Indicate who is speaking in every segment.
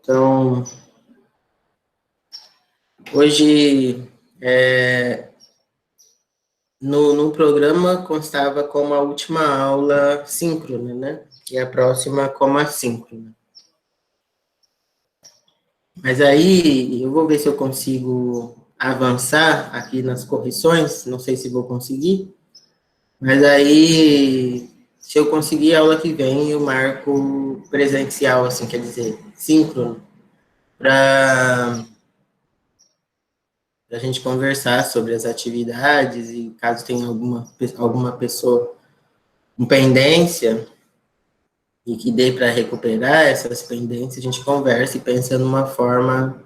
Speaker 1: Então, hoje, no programa constava como a última aula síncrona, né? E a próxima como assíncrona. Mas aí, eu vou ver se eu consigo avançar aqui nas correções, não sei se vou conseguir, mas aí, se eu conseguir, a aula que vem eu marco presencial, assim, quer dizer, síncrono, para a gente conversar sobre as atividades e caso tenha alguma pessoa com pendência e que dê para recuperar essas pendências, a gente conversa e pensa numa forma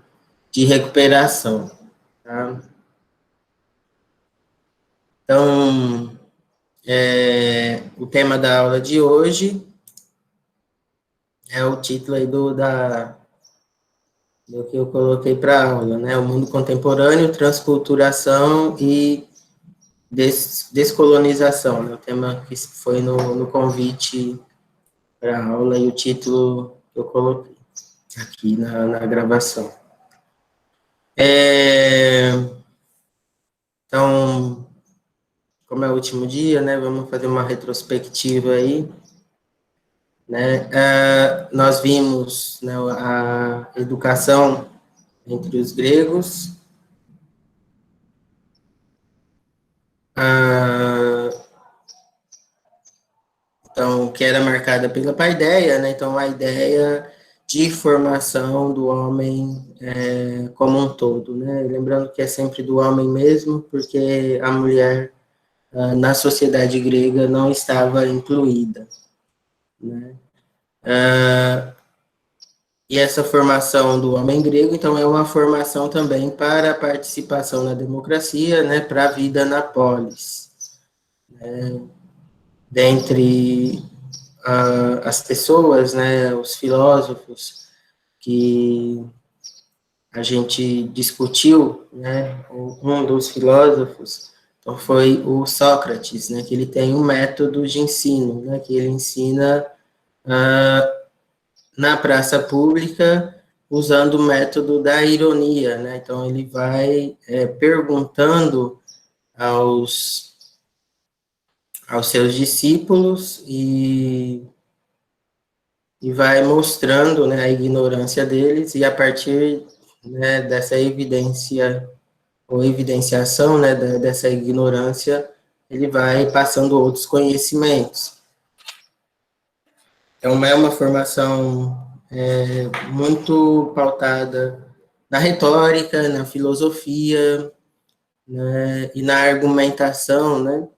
Speaker 1: de recuperação, tá? Então, o tema da aula de hoje é o título aí do que eu coloquei para a aula, né? O mundo contemporâneo, transculturação e descolonização, né? O tema que foi no convite para a aula e o título que eu coloquei aqui na gravação. Então, como é o último dia, né? Vamos fazer uma retrospectiva aí, né? Nós vimos, né, a educação entre os gregos, então, que era marcada pela paideia, né? Então, a ideia de formação do homem como um todo, né? Lembrando que é sempre do homem mesmo, porque a mulher na sociedade grega não estava incluída, né? E essa formação do homem grego, então, é uma formação também para a participação na democracia, né? Para a vida na polis, né? Dentre as pessoas, né? Os filósofos que a gente discutiu, né? Um dos filósofos então, foi o Sócrates, né? Que ele tem um método de ensino, né? Que ele ensina na praça pública usando o método da ironia, né? Então ele vai perguntando aos seus discípulos e vai mostrando, né, a ignorância deles e a partir, né, dessa evidência ou evidenciação, né, dessa ignorância, ele vai passando outros conhecimentos. Então, é uma formação muito pautada na retórica, na filosofia, né, e na argumentação, né?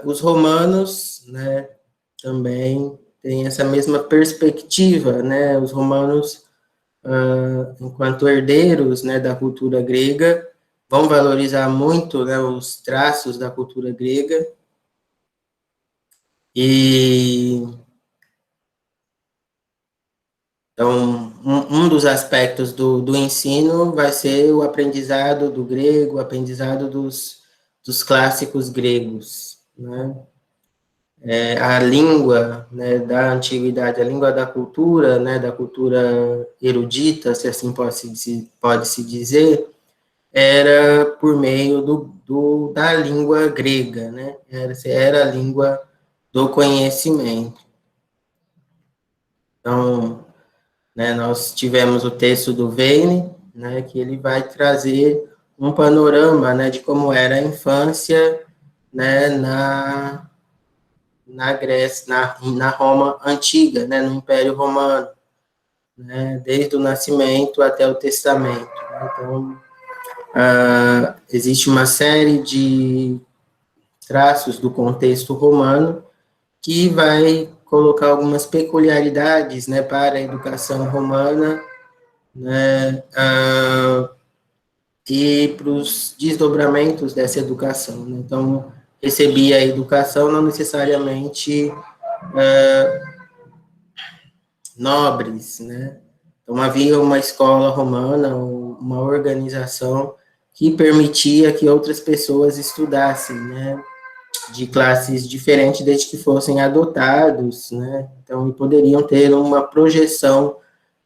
Speaker 1: Os romanos, né, também têm essa mesma perspectiva, né? Os romanos, enquanto herdeiros, né, da cultura grega, vão valorizar muito, né, os traços da cultura grega e então, um dos aspectos do ensino vai ser o aprendizado do grego, o aprendizado dos clássicos gregos, né? A língua, né, da antiguidade, a língua da cultura, né, da cultura erudita, se assim pode-se dizer, era por meio da língua grega, né? Era a língua do conhecimento. Então, né, nós tivemos o texto do Veyne, né, que ele vai trazer um panorama, né, de como era a infância, né, na Grécia, na Roma antiga, né, no Império Romano, né, desde o nascimento até o testamento. Então, existe uma série de traços do contexto romano que vai colocar algumas peculiaridades, né, para a educação romana, né, e para os desdobramentos dessa educação, né? Então, recebia a educação não necessariamente nobres, né? Então, havia uma escola romana, uma organização que permitia que outras pessoas estudassem, né? de classes diferentes desde que fossem adotados, né? Então, poderiam ter uma projeção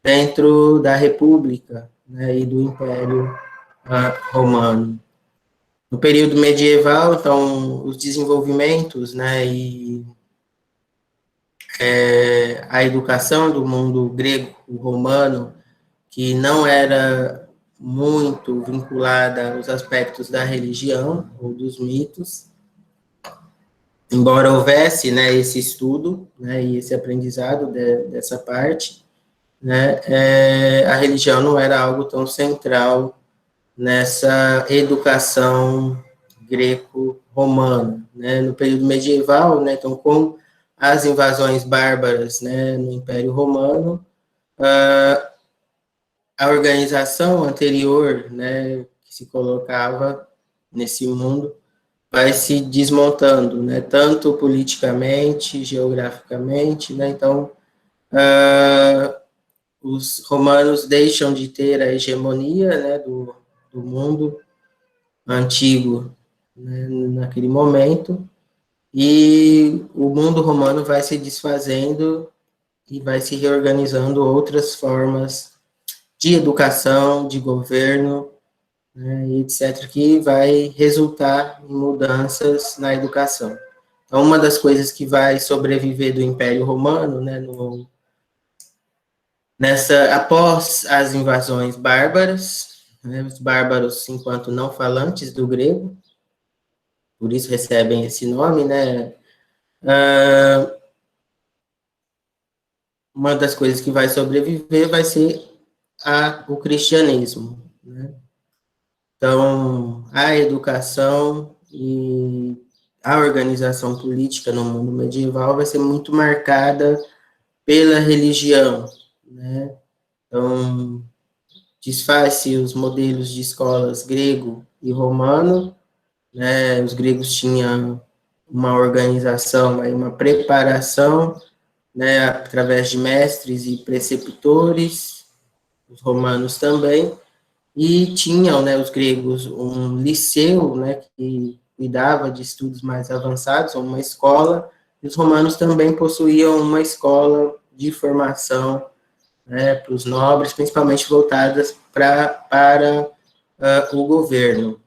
Speaker 1: dentro da República, né, e do Império Romano. No período medieval, então, os desenvolvimentos, né, e a educação do mundo grego-romano, que não era muito vinculada aos aspectos da religião ou dos mitos, embora houvesse, né, esse estudo, né, e esse aprendizado dessa parte, né, a religião não era algo tão central nessa educação greco-romana, né? No período medieval, né, então com as invasões bárbaras, né, no Império Romano, a organização anterior, né, que se colocava nesse mundo vai se desmontando, né, tanto politicamente, geograficamente, né, então os romanos deixam de ter a hegemonia, né, do mundo antigo, né, naquele momento, e o mundo romano vai se desfazendo e vai se reorganizando outras formas de educação, de governo, né, etc., que vai resultar em mudanças na educação. Então, uma das coisas que vai sobreviver do Império Romano, né, após as invasões bárbaras, né, os bárbaros enquanto não falantes do grego, por isso recebem esse nome, né? Uma das coisas que vai sobreviver vai ser o cristianismo, né? Então, a educação e a organização política no mundo medieval vai ser muito marcada pela religião, né? Então, desfaz-se os modelos de escolas grego e romano, né? Os gregos tinham uma organização, uma preparação, né, através de mestres e preceptores, os romanos também, e tinham, né, os gregos, um liceu, né, que cuidava de estudos mais avançados, uma escola, e os romanos também possuíam uma escola de formação, né, para os nobres, principalmente voltadas para o governo.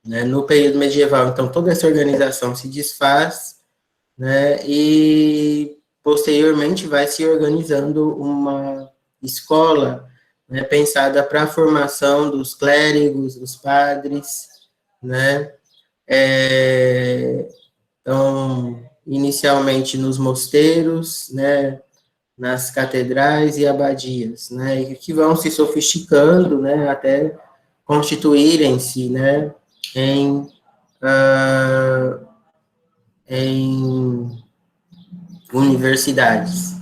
Speaker 1: Né? No período medieval, então, toda essa organização se desfaz, né, e posteriormente vai se organizando uma escola, né, pensada para a formação dos clérigos, dos padres, né, então, inicialmente nos mosteiros, né, nas catedrais e abadias, né, e que vão se sofisticando, né, até constituírem-se, né, em, em universidades,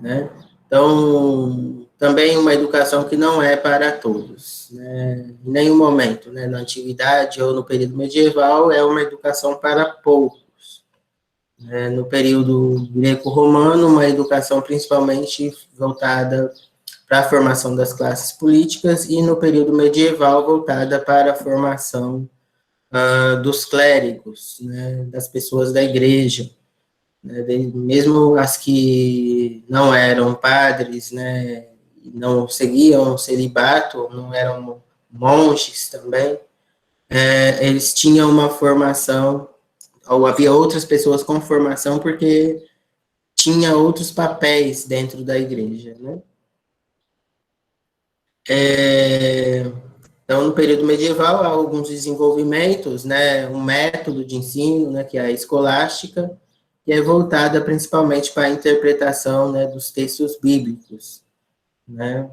Speaker 1: né? Então, também uma educação que não é para todos, né? Em nenhum momento, né, na antiguidade ou no período medieval, é uma educação para poucos. Né? No período greco-romano, uma educação principalmente voltada para a formação das classes políticas, e no período medieval, voltada para a formação dos clérigos, né, das pessoas da igreja, né, mesmo as que não eram padres, né, não seguiam o celibato, não eram monges também, eles tinham uma formação, ou havia outras pessoas com formação, porque tinha outros papéis dentro da igreja, né. Então, no período medieval, há alguns desenvolvimentos, né, um método de ensino, né, que é a escolástica, que é voltada principalmente para a interpretação, né, dos textos bíblicos, né?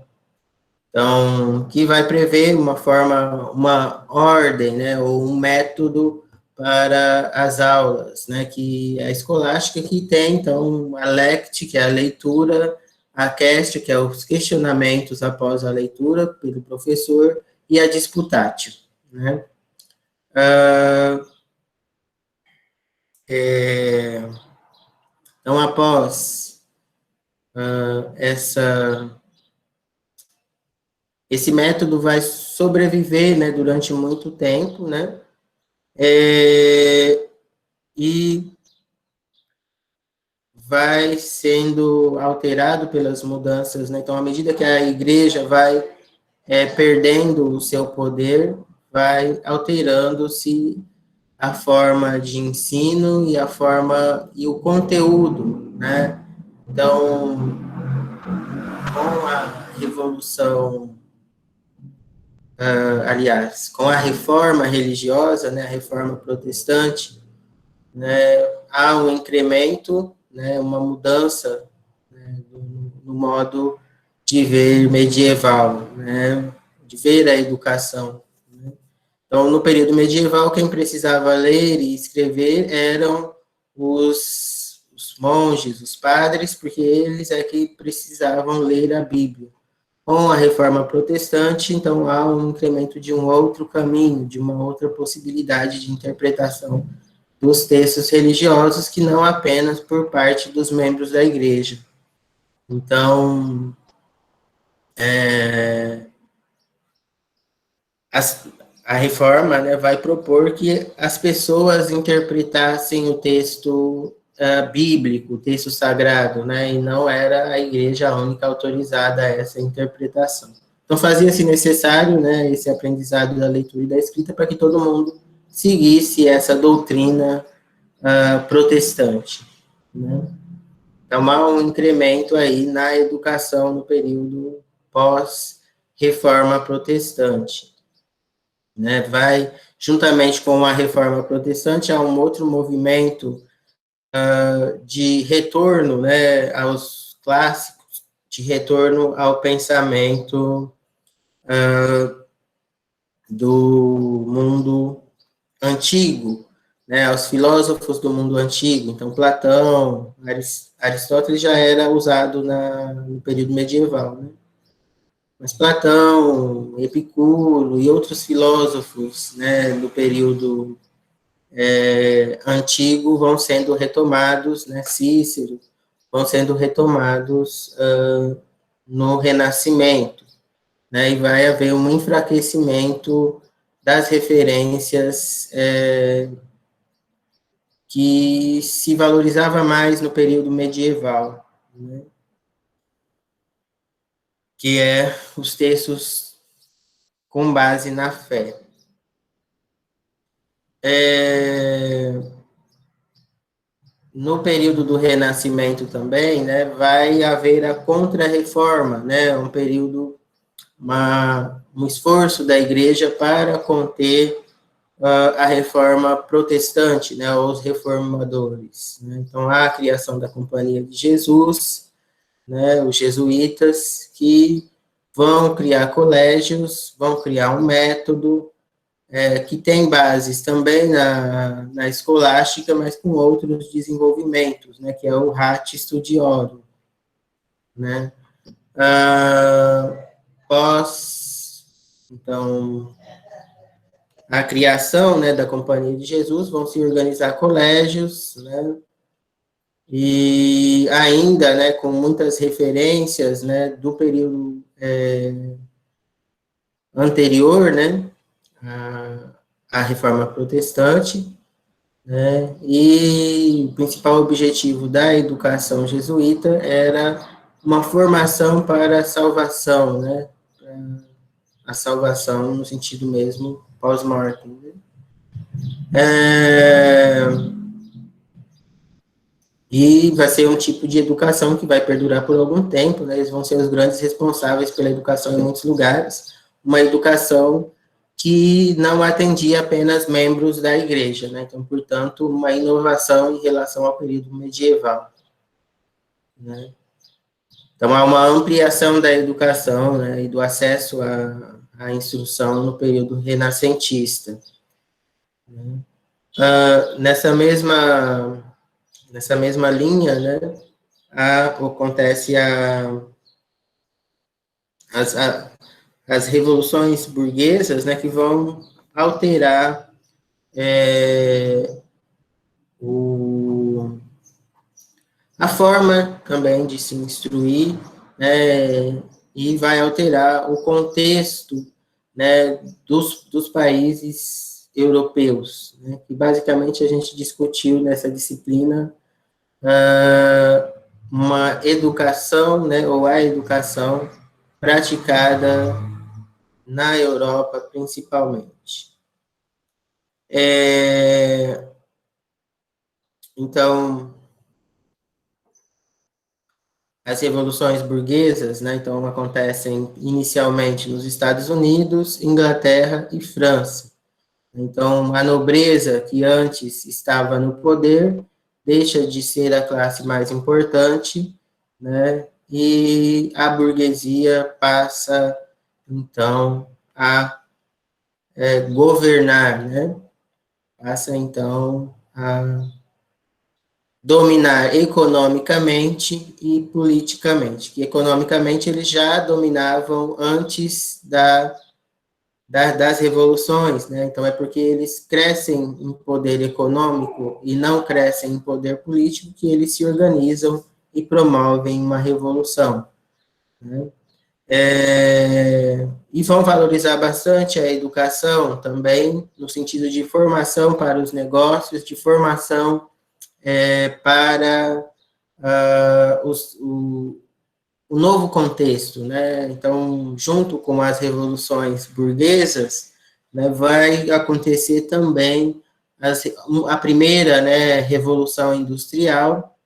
Speaker 1: Então, que vai prever uma forma, uma ordem, né, ou um método para as aulas, né, que é a escolástica, que tem, então, a lect, que é a leitura, a cast, que é os questionamentos após a leitura pelo professor, e a disputatio, né. Então, após esse método vai sobreviver, né, durante muito tempo, né, e vai sendo alterado pelas mudanças, né? Então, à medida que a igreja vai perdendo o seu poder, vai alterando-se a forma de ensino e a forma e o conteúdo, né? Então, com a revolução, aliás, com a reforma religiosa, né, a reforma protestante, né, há um incremento, né, uma mudança, né, no modo de ver medieval, né, de ver a educação. Né? Então, no período medieval, quem precisava ler e escrever eram os monges, os padres, porque eles é que precisavam ler a Bíblia. Com a reforma protestante, então há um incremento de um outro caminho, de uma outra possibilidade de interpretação dos textos religiosos, que não apenas por parte dos membros da igreja. Então, a reforma, né, vai propor que as pessoas interpretassem o texto bíblico, o texto sagrado, né, e não era a igreja a única autorizada a essa interpretação. Então, fazia-se necessário, né, esse aprendizado da leitura e da escrita para que todo mundo seguisse essa doutrina protestante, né. Então, há um incremento aí na educação no período pós-reforma protestante. Né? Vai, juntamente com a reforma protestante, há um outro movimento de retorno, né, aos clássicos, de retorno ao pensamento do mundo antigo, né, aos filósofos do mundo antigo. Então, Platão, Aristóteles já era usado no período medieval, né? Mas Platão, Epicuro e outros filósofos, né, do período antigo vão sendo retomados, né, Cícero, vão sendo retomados no Renascimento, né, e vai haver um enfraquecimento das referências que se valorizava mais no período medieval, né, que é os textos com base na fé. No período do Renascimento também, né, vai haver a Contra-Reforma, né, um período, um esforço da Igreja para conter a reforma protestante, né, os reformadores. Né? Então, há a criação da Companhia de Jesus, né, os jesuítas, que vão criar colégios, vão criar um método, que tem bases também na escolástica, mas com outros desenvolvimentos, né, que é o Ratio Studiorum, né. Então, a criação, né, da Companhia de Jesus, vão se organizar colégios, né, e ainda, né, com muitas referências, né, do período anterior, né, à Reforma Protestante, né, e o principal objetivo da educação jesuíta era uma formação para a salvação, né, a salvação no sentido mesmo pós-mortem. Né. E vai ser um tipo de educação que vai perdurar por algum tempo, né, eles vão ser os grandes responsáveis pela educação em muitos lugares, uma educação que não atendia apenas membros da igreja, né? Então, portanto, uma inovação em relação ao período medieval, né? Então, há uma ampliação da educação, né, e do acesso à instrução no período renascentista. Né? Nessa mesma linha, né, acontece as revoluções burguesas, né, que vão alterar a forma também de se instruir, né, e vai alterar o contexto, né, dos países europeus, né? E basicamente a gente discutiu nessa disciplina uma educação, né, ou a educação praticada na Europa, principalmente. Então, as revoluções burguesas, né, então, acontecem inicialmente nos Estados Unidos, Inglaterra e França. Então, a nobreza, que antes estava no poder, deixa de ser a classe mais importante, né, e a burguesia passa, então, a governar, né, passa, então, a dominar economicamente e politicamente, que economicamente eles já dominavam antes das revoluções, né? Então é porque eles crescem em poder econômico e não crescem em poder político que eles se organizam e promovem uma revolução, né? E vão valorizar bastante a educação também, no sentido de formação para os negócios, de formação para o novo contexto, né? Então, junto com as revoluções burguesas, né, vai acontecer também a primeira, né, revolução industrial,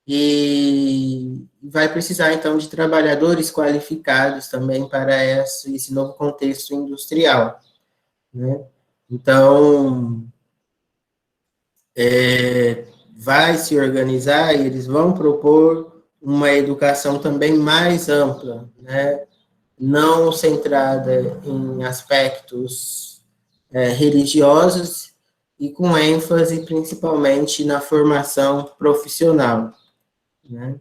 Speaker 1: e vai precisar, então, de trabalhadores qualificados também para esse novo contexto industrial, né? Então, vai se organizar e eles vão propor uma educação também mais ampla, né? Não centrada em aspectos religiosos e com ênfase principalmente na formação profissional, né?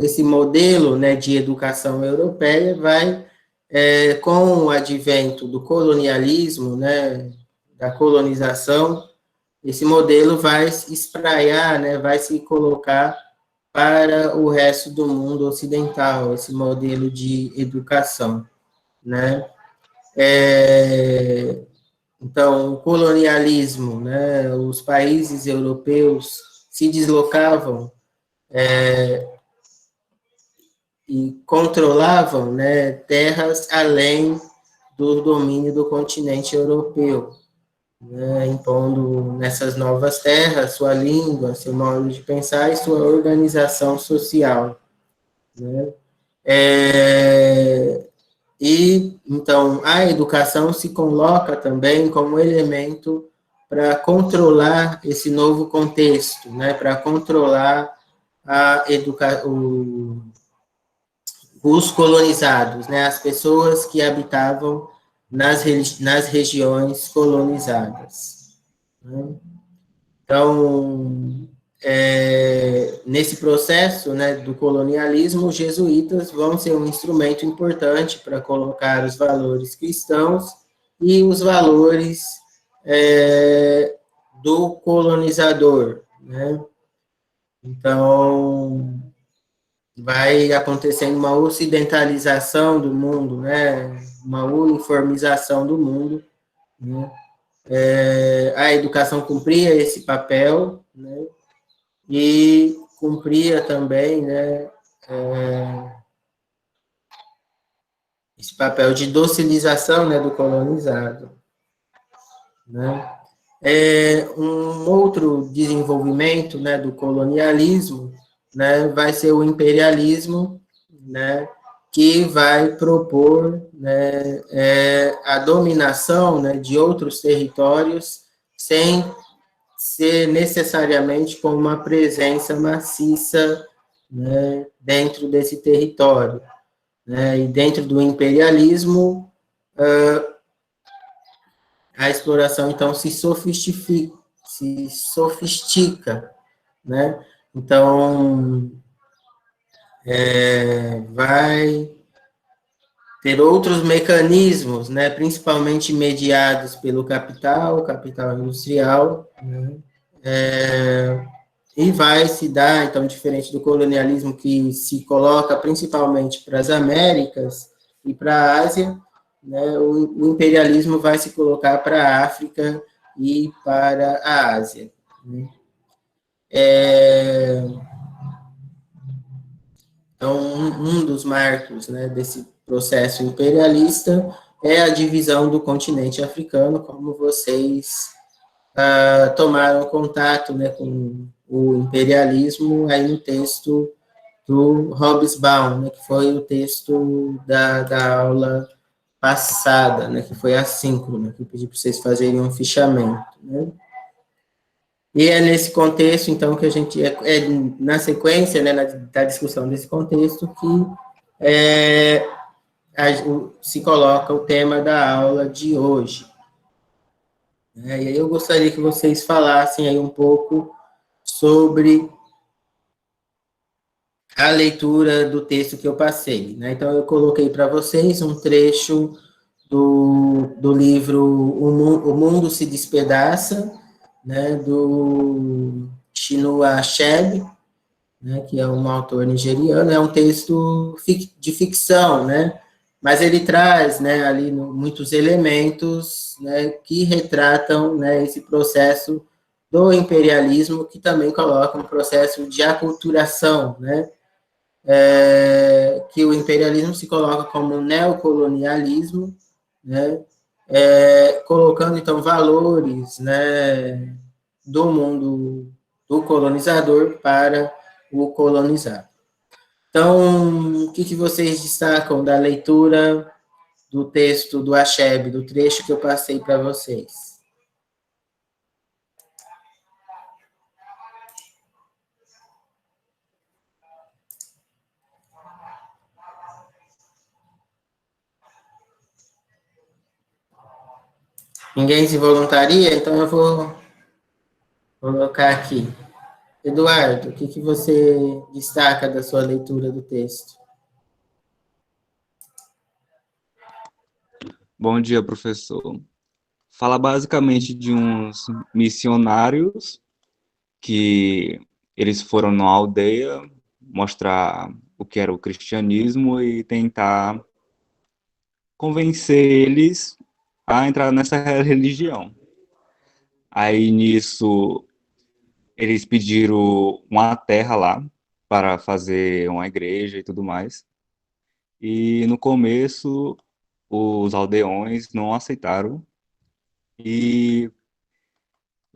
Speaker 1: Esse modelo, né, de educação europeia vai, com o advento do colonialismo, né, da colonização, esse modelo vai se espraiar, né, vai se colocar para o resto do mundo ocidental, esse modelo de educação, né? Então, o colonialismo, né, os países europeus se deslocavam e controlavam, né, terras além do domínio do continente europeu, né, impondo nessas novas terras sua língua, seu modo de pensar e sua organização social, né? E, então, a educação se coloca também como elemento para controlar esse novo contexto, né, para controlar os colonizados, né, as pessoas que habitavam nas regiões colonizadas, né? Então, nesse processo, né, do colonialismo, os jesuítas vão ser um instrumento importante para colocar os valores cristãos e os valores do colonizador, né? Então, vai acontecendo uma ocidentalização do mundo, né? Uma uniformização do mundo, né? A educação cumpria esse papel, né? E cumpria também, né, esse papel de docilização, né, do colonizado, né? Um outro desenvolvimento, né, do colonialismo, né, vai ser o imperialismo, né, que vai propor, né, a dominação, né, de outros territórios sem ser necessariamente com uma presença maciça, né, dentro desse território, né, e dentro do imperialismo, a exploração, então, se sofistica, né, então, vai ter outros mecanismos, né, principalmente mediados pelo capital industrial, né, e vai se dar, então, diferente do colonialismo que se coloca principalmente para as Américas, e para a Ásia, né, o imperialismo vai se colocar para a África e para a Ásia. Né? Então, um dos marcos, né, desse processo imperialista é a divisão do continente africano, como vocês tomaram contato, né, com o imperialismo aí no texto do Hobsbawm, né, que foi o texto da aula passada, né, que foi assíncrona, que eu pedi para vocês fazerem um fichamento. Né? E é nesse contexto, então, que a gente, na sequência, né, da discussão desse contexto, que se coloca o tema da aula de hoje. Né? E aí eu gostaria que vocês falassem aí um pouco sobre a leitura do texto que eu passei. Né? Então, eu coloquei para vocês um trecho do livro O Mundo se Despedaça, né, do Chinua Achebe, né, que é um autor nigeriano, é um texto de ficção, né, mas ele traz, né, ali muitos elementos, né, que retratam, né, esse processo do imperialismo, que também coloca um processo de aculturação, né, que o imperialismo se coloca como neocolonialismo, né, colocando, então, valores, né, do mundo do colonizador para o colonizado. Então, o que vocês destacam da leitura do texto do Achebe, do trecho que eu passei para vocês? Ninguém se voluntaria? Então eu vou colocar aqui. Eduardo, o que você destaca da sua leitura do texto?
Speaker 2: Bom dia, professor. Fala basicamente de uns missionários que eles foram numa aldeia mostrar o que era o cristianismo e tentar convencer eles a entrar nessa religião. Aí nisso eles pediram uma terra lá para fazer uma igreja e tudo mais. E no começo os aldeões não aceitaram e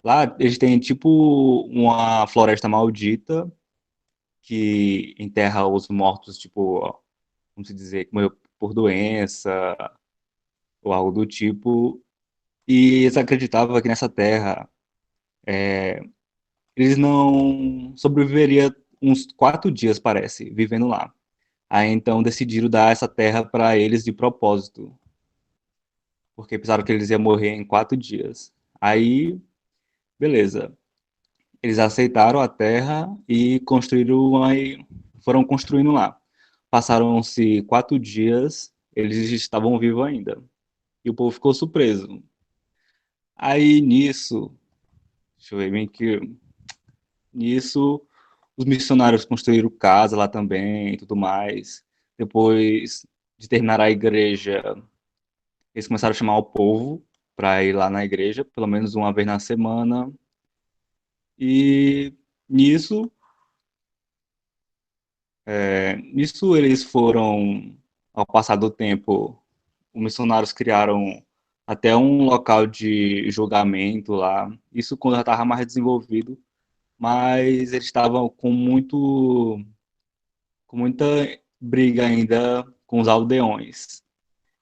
Speaker 2: lá eles têm tipo uma floresta maldita que enterra os mortos, tipo, como se dizer, como por doença ou algo do tipo. E eles acreditavam que nessa terra eles não sobreviveriam uns 4 dias, parece, vivendo lá. Aí então decidiram dar essa terra para eles de propósito, porque pensaram que eles iam morrer em 4 dias. Aí, beleza. Eles aceitaram a terra e construíram aí, foram construindo lá. Passaram-se 4 dias, eles estavam vivos ainda. E o povo ficou surpreso. Aí nisso, deixa eu ver bem que nisso os missionários construíram casa lá também e tudo mais. Depois de terminar a igreja, eles começaram a chamar o povo para ir lá na igreja, pelo menos uma vez na semana. E nisso nisso eles foram, ao passar do tempo, os missionários criaram até um local de julgamento lá. Isso quando já estava mais desenvolvido, mas eles estavam com muita briga ainda com os aldeões,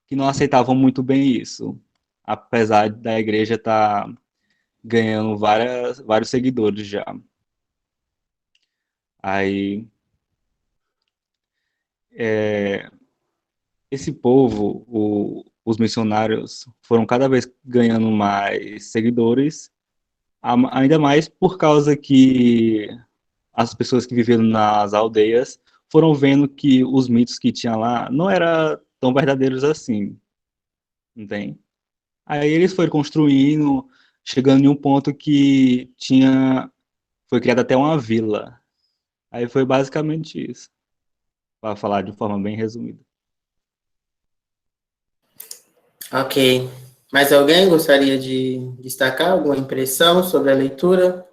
Speaker 2: que não aceitavam muito bem isso, apesar da igreja estar ganhando vários seguidores já. Aí esse povo, os missionários, foram cada vez ganhando mais seguidores, ainda mais por causa que as pessoas que viviam nas aldeias foram vendo que os mitos que tinha lá não eram tão verdadeiros assim, entende? Aí eles foram construindo, chegando em um ponto que foi criada até uma vila. Aí foi basicamente isso, para falar de forma bem resumida.
Speaker 1: Ok. Mais alguém gostaria de destacar alguma impressão sobre a leitura?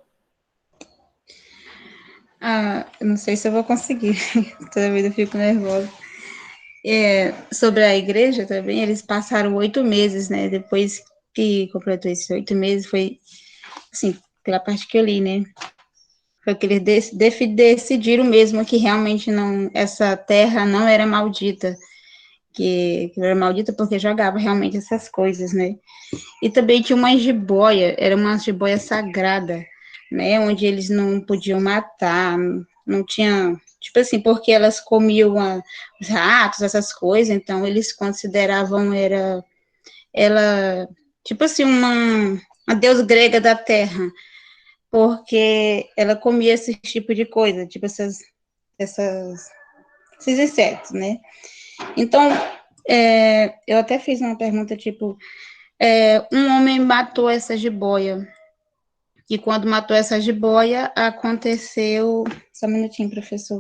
Speaker 3: Eu não sei se eu vou conseguir, toda vez eu fico nervosa. Sobre a igreja também, eles passaram 8 meses, né? Depois que completou esses 8 meses, foi, assim, pela parte que eu li, né? Foi que eles decidiram mesmo que realmente não, essa terra não era maldita, que era maldita porque jogava realmente essas coisas, né? E também tinha uma jiboia, era uma jiboia sagrada, né? Onde eles não podiam matar, não tinha, tipo assim, porque elas comiam os ratos, essas coisas, então eles consideravam ela, tipo assim, uma deusa grega da terra, porque ela comia esse tipo de coisa, tipo essas, esses insetos, né? Então, eu até fiz uma pergunta, tipo, um homem matou essa jiboia, e quando matou essa jiboia, aconteceu... Só um minutinho, professor.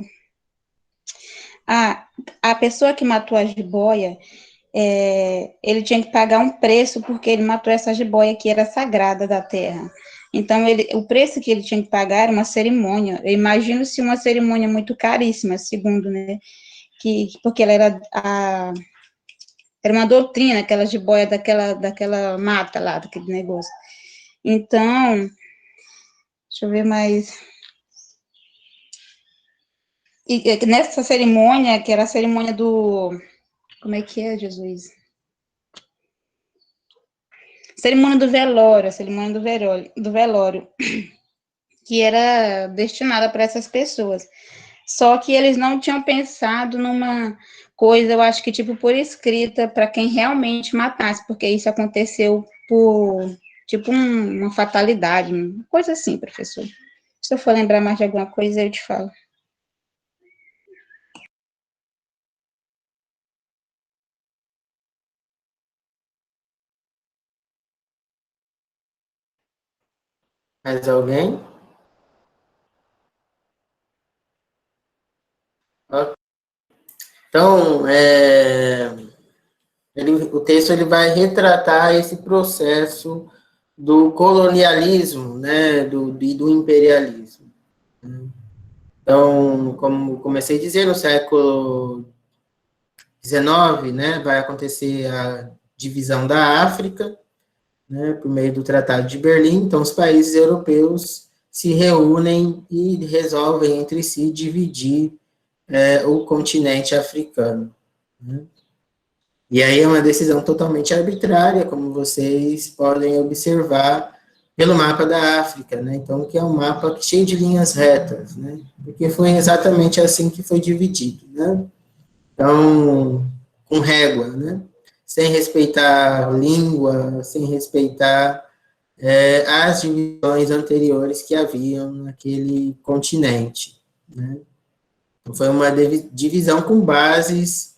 Speaker 3: A pessoa que matou a jiboia, ele tinha que pagar um preço porque ele matou essa jiboia que era sagrada da terra. Então, o preço que ele tinha que pagar era uma cerimônia. Eu imagino se uma cerimônia muito caríssima, segundo, né? Porque ela era uma doutrina, aquela jiboia daquela mata lá, daquele negócio. Então, deixa eu ver mais. E nessa cerimônia, que era a cerimônia do... Como é que é, Jesus? Cerimônia do velório, a cerimônia do velório, que era destinada para essas pessoas. Só que eles não tinham pensado numa coisa, eu acho que tipo por escrita, para quem realmente matasse, porque isso aconteceu por tipo uma fatalidade, uma coisa assim, professor. Se eu for lembrar mais de alguma coisa, eu te falo.
Speaker 1: Mais alguém? Ok. Então, o texto ele vai retratar esse processo do colonialismo, né, do imperialismo. Então, como comecei a dizer, no século XIX, né, vai acontecer a divisão da África, né, por meio do Tratado de Berlim. Então, os países europeus se reúnem e resolvem entre si dividir o continente africano. Né? E aí é uma decisão totalmente arbitrária, como vocês podem observar pelo mapa da África, né? Então, que é um mapa cheio de linhas retas, né? Porque foi exatamente assim que foi dividido, né? Então, com régua, né? Sem respeitar língua, sem respeitar as divisões anteriores que haviam naquele continente, né? Então, foi uma divisão com bases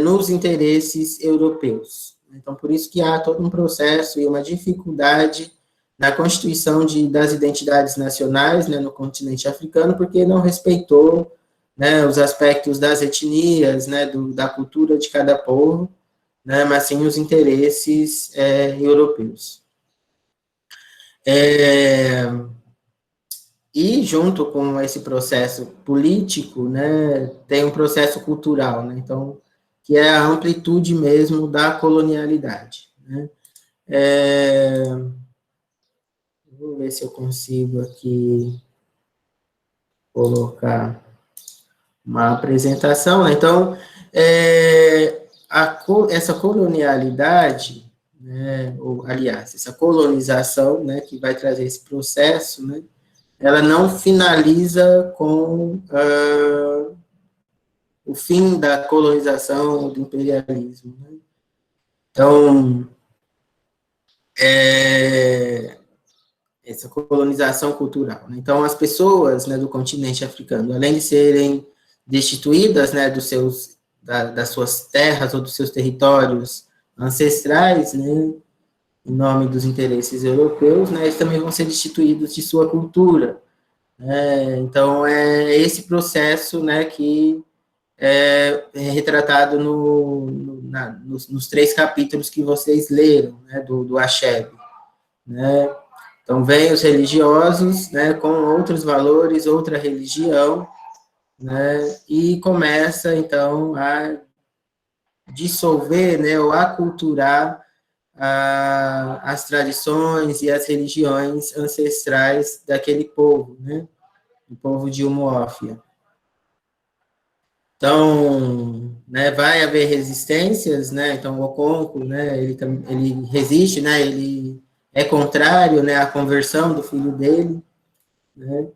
Speaker 1: nos interesses europeus. Então, por isso que há todo um processo e uma dificuldade na constituição das identidades nacionais, né, no continente africano, porque não respeitou, né, os aspectos das etnias, né, da cultura de cada povo, né, mas sim os interesses europeus. E junto com esse processo político, né, tem um processo cultural, né, então, que é a amplitude mesmo da colonialidade. Né. Vou ver se eu consigo aqui colocar uma apresentação. Né. Então, essa colonialidade, né, ou, aliás, essa colonização, né, que vai trazer esse processo, né, ela não finaliza com o fim da colonização, do imperialismo. Né? Então, essa colonização cultural. Né? Então, as pessoas, né, do continente africano, além de serem destituídas, né, das suas terras ou dos seus territórios ancestrais, né, em nome dos interesses europeus, né, eles também vão ser destituídos de sua cultura. Então, é esse processo, né, que retratado nos 3 capítulos que vocês leram, né, do Achebe, né? Então, vem os religiosos, né, com outros valores, outra religião, né, e começa, então, a dissolver, né, ou aculturar as tradições e as religiões ancestrais daquele povo, né, o povo de Umuofia. Então, né, vai haver resistências, né, então o Okonkwo, né, ele resiste, né, ele é contrário, né, à conversão do filho dele, né,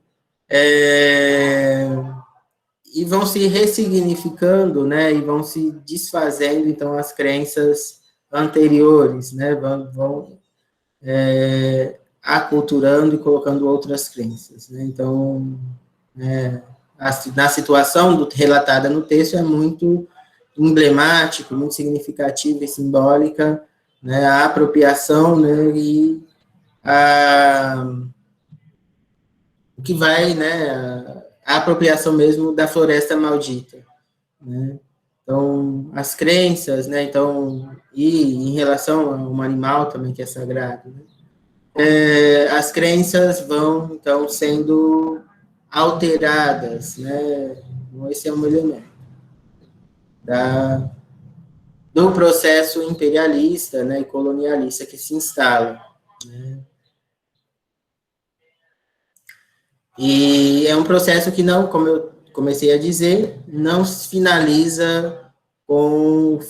Speaker 1: e vão se ressignificando, né, e vão se desfazendo, então, as crenças anteriores, né, vão aculturando e colocando outras crenças, né, então, na situação relatada no texto é muito emblemático, muito significativa e simbólica, né, a apropriação, né, e o que vai, né, a apropriação mesmo da floresta maldita, né. Então, as crenças, né, então, e em relação a um animal também que é sagrado, né, as crenças vão, então, sendo alteradas, né, então, esse é um elemento do processo imperialista, né, e colonialista que se instala, né. E é um processo que não, como eu comecei a dizer, não se finaliza com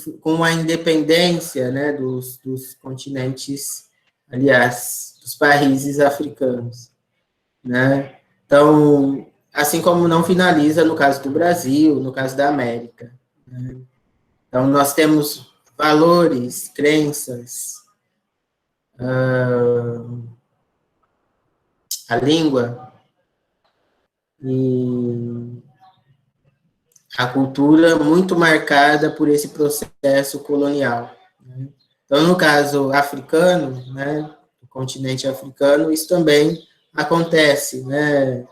Speaker 1: a independência, né, dos continentes, aliás, dos países africanos, né. Então, assim como não finaliza no caso do Brasil, no caso da América, né. Então, nós temos valores, crenças, a língua e a cultura muito marcada por esse processo colonial, né. Então, no caso africano, né, do continente africano, isso também acontece, né.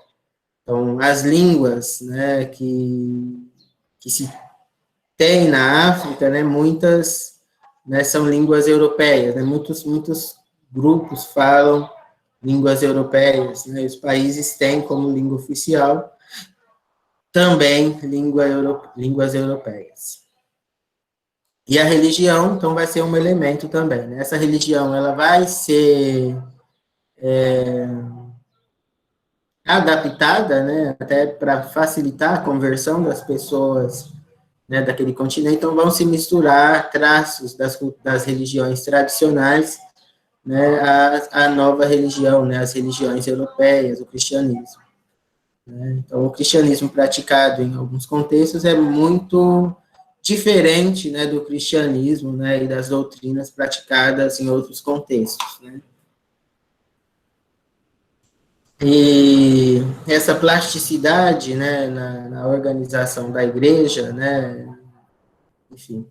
Speaker 1: Então, as línguas, né, que se tem na África, né, muitas, né, são línguas europeias, né, muitos grupos falam línguas europeias, né, os países têm como língua oficial também línguas europeias. E a religião, então, vai ser um elemento também, né, essa religião, ela vai ser adaptada, né, até para facilitar a conversão das pessoas, né, daquele continente, então vão se misturar traços das religiões tradicionais, né, à nova religião, né, as religiões europeias, o cristianismo, né. Então, o cristianismo praticado em alguns contextos é muito diferente, né, do cristianismo, né, e das doutrinas praticadas em outros contextos, né. E essa plasticidade, né, na organização da igreja, né, enfim,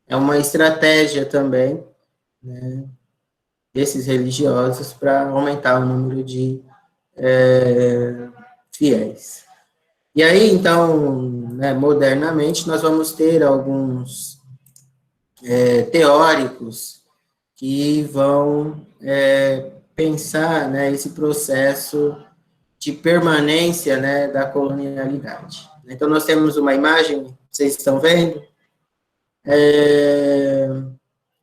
Speaker 1: é uma estratégia também, né, desses religiosos para aumentar o número de fiéis. E aí, então, né, modernamente, nós vamos ter alguns teóricos que vão pensar, né, esse processo de permanência, né, da colonialidade. Então, nós temos uma imagem, vocês estão vendo,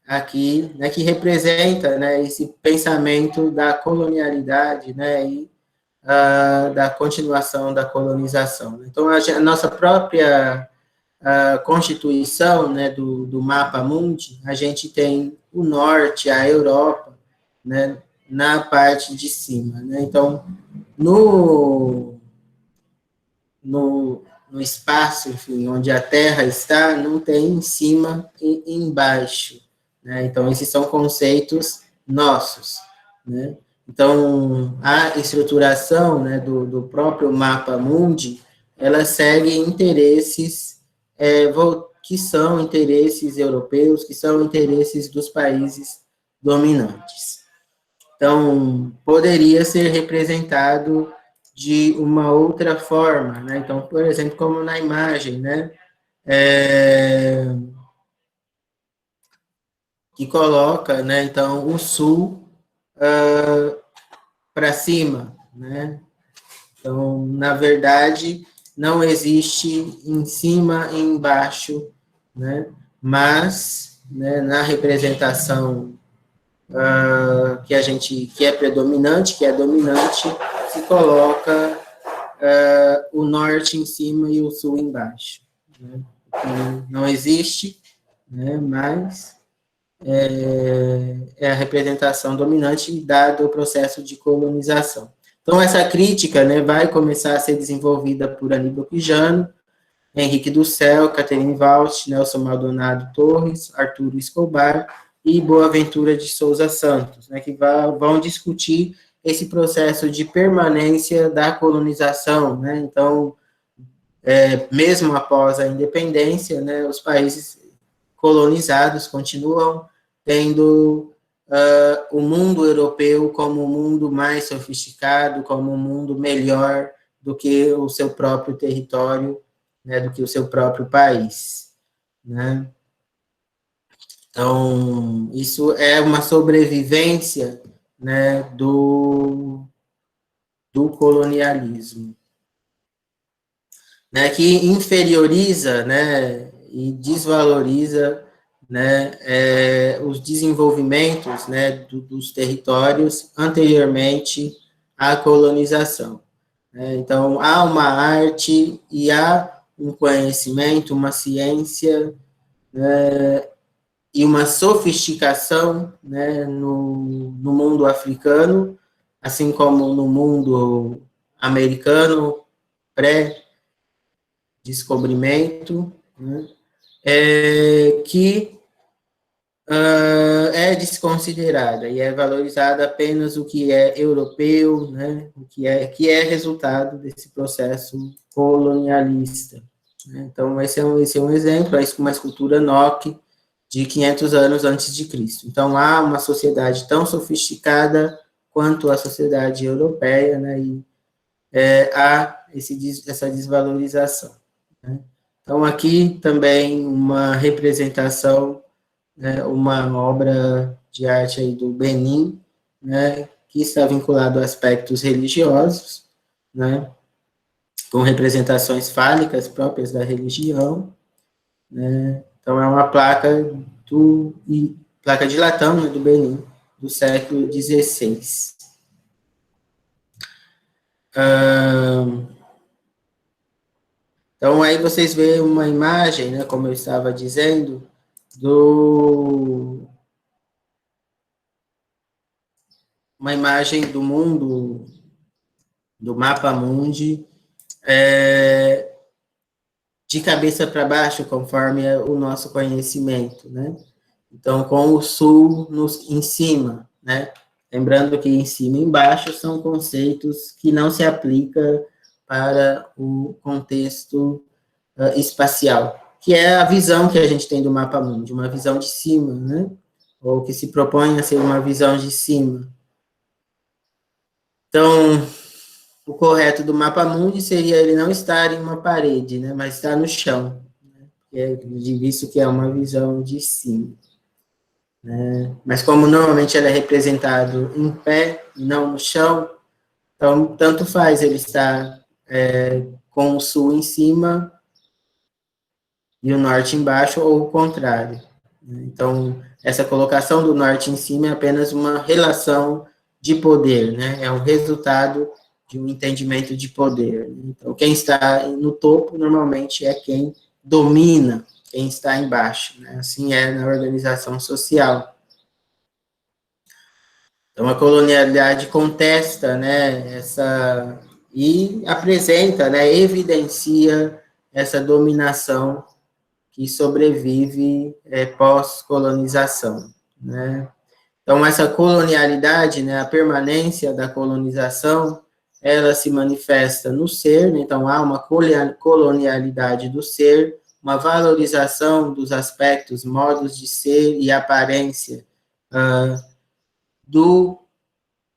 Speaker 1: aqui, né, que representa, né, esse pensamento da colonialidade, né, e da continuação da colonização. Então, a nossa própria Constituição, né, do Mapa Mundi, a gente tem o norte, a Europa, né, na parte de cima, né. Então, no espaço, enfim, onde a Terra está, não tem em cima e embaixo, né. Então, esses são conceitos nossos, né. Então, a estruturação, né, do próprio Mapa Mundi, ela segue interesses que são interesses europeus, que são interesses dos países dominantes. Então, poderia ser representado de uma outra forma, né? Então, por exemplo, como na imagem, né? que coloca, né, então, o Sul para cima, né? Então, na verdade, não existe em cima e embaixo, né? Mas, né, na representação que é predominante, que é dominante, se coloca o norte em cima e o sul embaixo, né? Não existe, né, mas é a representação dominante dado o processo de colonização. Então, essa crítica, né, vai começar a ser desenvolvida por Aníbal Quijano, Henrique do Céu, Catherine Walsh, Nelson Maldonado Torres, Arturo Escobar e Boaventura de Souza Santos, né, que vão discutir esse processo de permanência da colonização, né? Então, mesmo após a independência, né, os países colonizados continuam tendo o mundo europeu como um mundo mais sofisticado, como um mundo melhor do que o seu próprio território, né, do que o seu próprio país, né? Então, isso é uma sobrevivência, né, do colonialismo, né, que inferioriza, né, e desvaloriza, né, os desenvolvimentos, né, dos territórios anteriormente à colonização. Então, há uma arte e há um conhecimento, uma ciência, e uma sofisticação, né, no mundo africano, assim como no mundo americano, pré-descobrimento, né, que é desconsiderada e é valorizada apenas o que é europeu, né, o que é resultado desse processo colonialista. Então, esse é um exemplo, uma escultura Nock de 500 anos antes de Cristo. Então, há uma sociedade tão sofisticada quanto a sociedade europeia, né, e há essa desvalorização, né? Então, aqui também uma representação, né, uma obra de arte aí do Benin, né, que está vinculado a aspectos religiosos, né, com representações fálicas próprias da religião, né? Então, é uma placa placa de latão, né, do Benin, do século XVI. Então, aí vocês veem uma imagem, né, como eu estava dizendo, uma imagem do mundo, do mapa mundi, de cabeça para baixo, conforme o nosso conhecimento, né? Então, com o sul em cima, né? Lembrando que em cima e embaixo são conceitos que não se aplicam para o contexto espacial, que é a visão que a gente tem do mapa mundi, uma visão de cima, né? Ou que se propõe a ser uma visão de cima. Então, o correto do mapa mundi seria ele não estar em uma parede, né? Mas estar no chão, né? Visto que é uma visão de cima. Mas como normalmente ele é representado em pé e não no chão, então tanto faz ele estar com o sul em cima e o norte embaixo, ou o contrário. Então, essa colocação do norte em cima é apenas uma relação de poder, né? É um resultado de um entendimento de poder. Então, quem está no topo, normalmente, é quem domina quem está embaixo, né? Assim é na organização social. Então, a colonialidade contesta, né, e apresenta, né, evidencia essa dominação que sobrevive pós-colonização, né? Então, essa colonialidade, né, a permanência da colonização, ela se manifesta no ser, né? Então, há uma colonialidade do ser, uma valorização dos aspectos, modos de ser e aparência do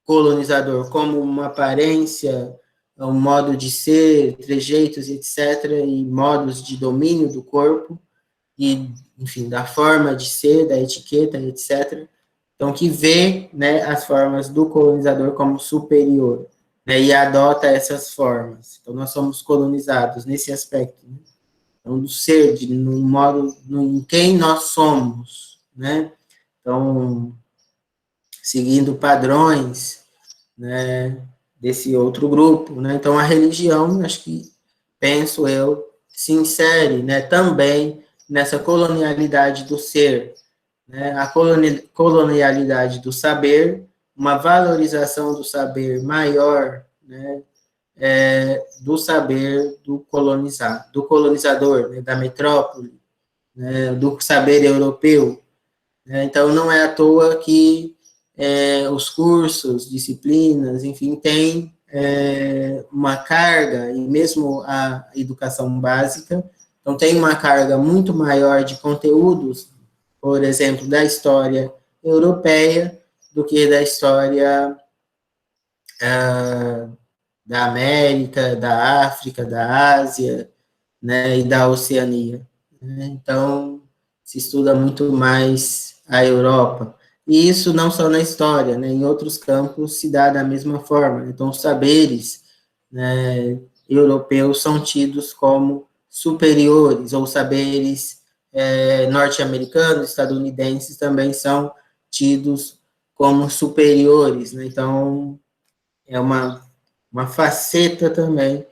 Speaker 1: colonizador como uma aparência um modo de ser, trejeitos, etc., e modos de domínio do corpo, e, enfim, da forma de ser, da etiqueta, etc., então, que vê, né, as formas do colonizador como superior, né, e adota essas formas. Então, nós somos colonizados nesse aspecto, né? Então, do ser, no modo, em quem nós somos, né? Então, seguindo padrões, né, desse outro grupo, né? Então, a religião, acho que, penso eu, se insere, né, também nessa colonialidade do ser, né, a colonialidade do saber, uma valorização do saber maior, né, do saber do colonizador, né, da metrópole, né, do saber europeu. Né, então, não é à toa que os cursos, disciplinas, enfim, têm uma carga, e mesmo a educação básica, então tem uma carga muito maior de conteúdos, por exemplo, da história europeia, do que da história da América, da África, da Ásia, né, e da Oceania. Né? Então, se estuda muito mais a Europa. E isso não só na história, né, em outros campos se dá da mesma forma. Então, os saberes, né, europeus são tidos como superiores, ou saberes norte-americanos, estadunidenses também são tidos como superiores. Né? Então, é uma faceta também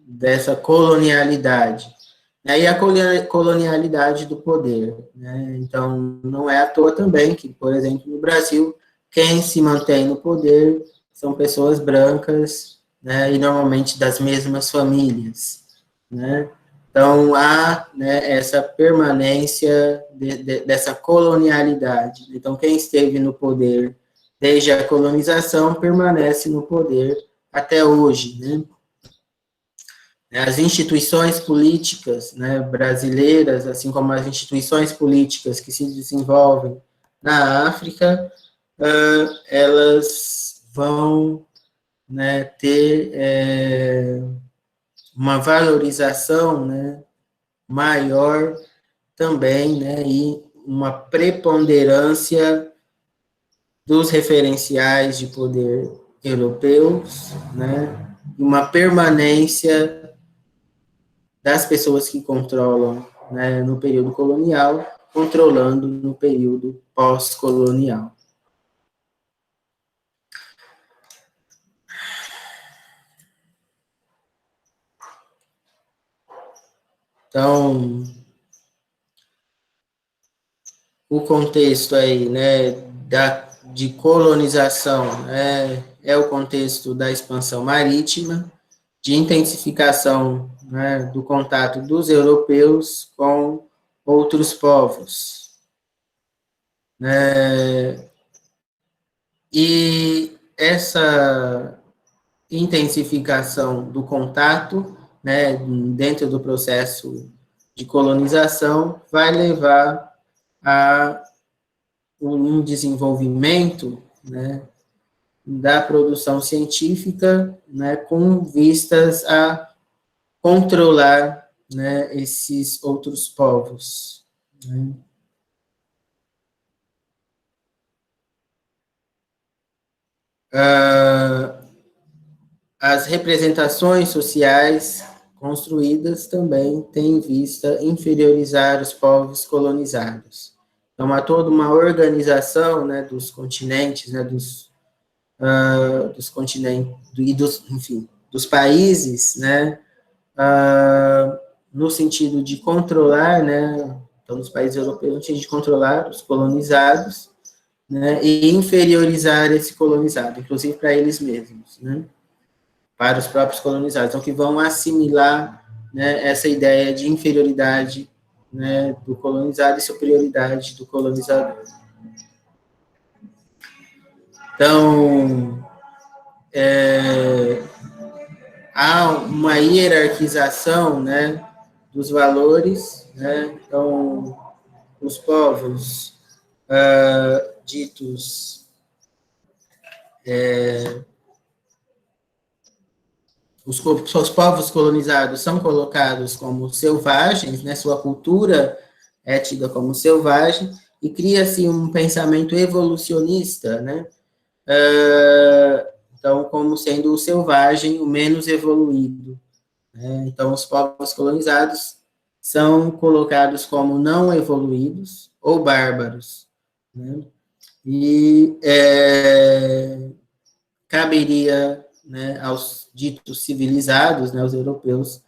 Speaker 1: dessa colonialidade. Né? E a colonialidade do poder. Né? Então, não é à toa também que, por exemplo, no Brasil, quem se mantém no poder são pessoas brancas, né, e normalmente das mesmas famílias. Né? Então, há, né, essa permanência dessa colonialidade. Então, quem esteve no poder desde a colonização permanece no poder até hoje. Né? As instituições políticas, né, brasileiras, assim como as instituições políticas que se desenvolvem na África, elas vão, né, ter uma valorização, né, maior também, né, e uma preponderância dos referenciais de poder europeus, né, uma permanência das pessoas que controlam, né, no período colonial, controlando no período pós-colonial. Então, o contexto aí, né, de colonização, né, é o contexto da expansão marítima, de intensificação, né, do contato dos europeus com outros povos. E essa intensificação do contato, né, dentro do processo de colonização, vai levar a um desenvolvimento, né, da produção científica, né, com vistas a controlar, né, esses outros povos. Né. As representações sociais construídas também têm em vista inferiorizar os povos colonizados. Então, há toda uma organização, né, dos continentes, né, dos continentes, e enfim, dos países, né, no sentido de controlar, né, então, os países europeus, no sentido de controlar os colonizados, né, e inferiorizar esse colonizado, inclusive para eles mesmos, né, para os próprios colonizados, então que vão assimilar, né, essa ideia de inferioridade, né, do colonizado e superioridade do colonizador. Então, há uma hierarquização, né, dos valores, né, então os povos ditos os povos colonizados são colocados como selvagens, né, sua cultura é tida como selvagem, e cria-se um pensamento evolucionista, né, então, como sendo o selvagem o menos evoluído, né, então os povos colonizados são colocados como não evoluídos ou bárbaros, né, e caberia, né, aos ditos civilizados, né, os europeus,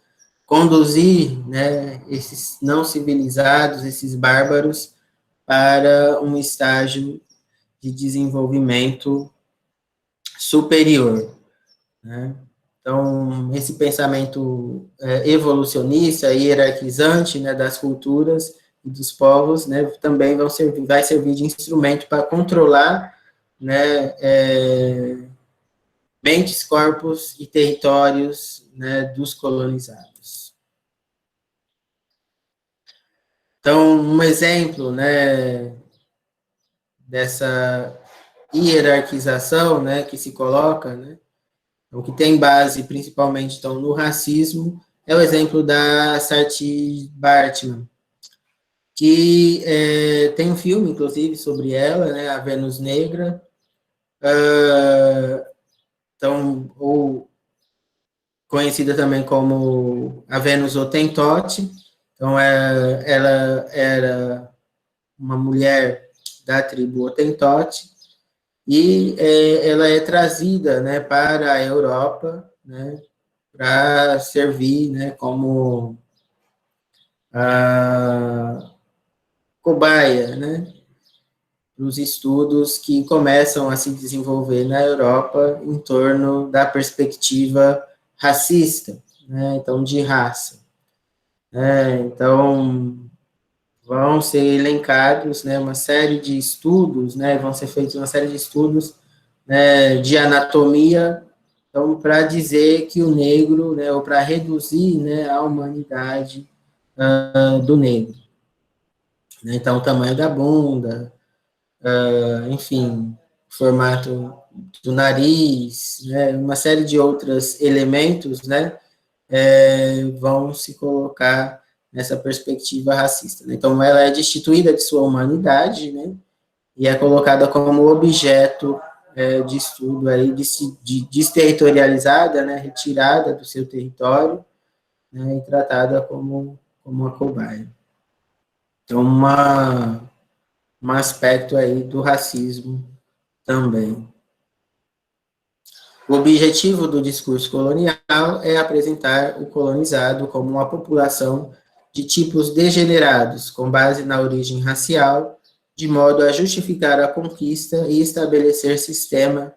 Speaker 1: conduzir, né, esses não civilizados, esses bárbaros, para um estágio de desenvolvimento superior, né? Então, esse pensamento evolucionista, hierarquizante, né, das culturas e dos povos, né, também vai servir de instrumento para controlar, né, mentes, corpos e territórios, né, dos colonizados. Então, um exemplo, né, dessa hierarquização, né, que se coloca, né, o que tem base principalmente então no racismo, é o exemplo da Saartjie Baartman, que tem um filme, inclusive, sobre ela, né, a Vênus Negra, então, ou conhecida também como a Vênus Hottentote. Então, ela era uma mulher da tribo Hottentote, e ela é trazida, né, para a Europa, né, para servir, né, como a cobaia, né, os estudos que começam a se desenvolver na Europa em torno da perspectiva racista, né, então de raça. Então, vão ser elencados, né, uma série de estudos, né, vão ser feitos uma série de estudos, né, de anatomia, então, para dizer que o negro, né, ou para reduzir, né, a humanidade do negro. Então, o tamanho da bunda, enfim, formato do nariz, né, uma série de outros elementos, né, vão se colocar nessa perspectiva racista, né? Então, ela é destituída de sua humanidade, né, e é colocada como objeto de estudo, aí, desterritorializada, né, retirada do seu território, né, e tratada como uma cobaia. Então, um aspecto aí do racismo também. O objetivo do discurso colonial é apresentar o colonizado como uma população de tipos degenerados, com base na origem racial, de modo a justificar a conquista e estabelecer sistema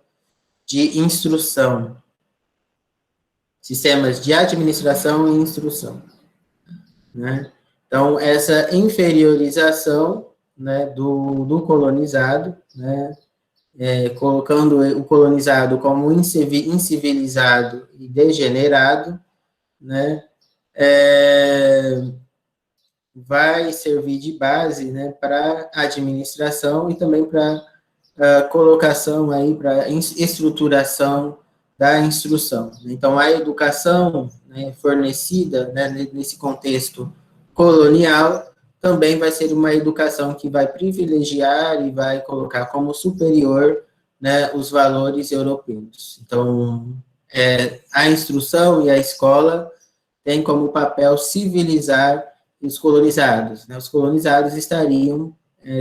Speaker 1: de instrução, sistemas de administração e instrução, né? Então, essa inferiorização, né, do colonizado, né, colocando o colonizado como incivilizado e degenerado, né, vai servir de base, né, para a administração e também para a colocação aí, para estruturação da instrução. Então, a educação, né, fornecida, né, nesse contexto colonial também vai ser uma educação que vai privilegiar e vai colocar como superior, né, os valores europeus. Então, a instrução e a escola têm como papel civilizar os colonizados, né? Os colonizados estariam,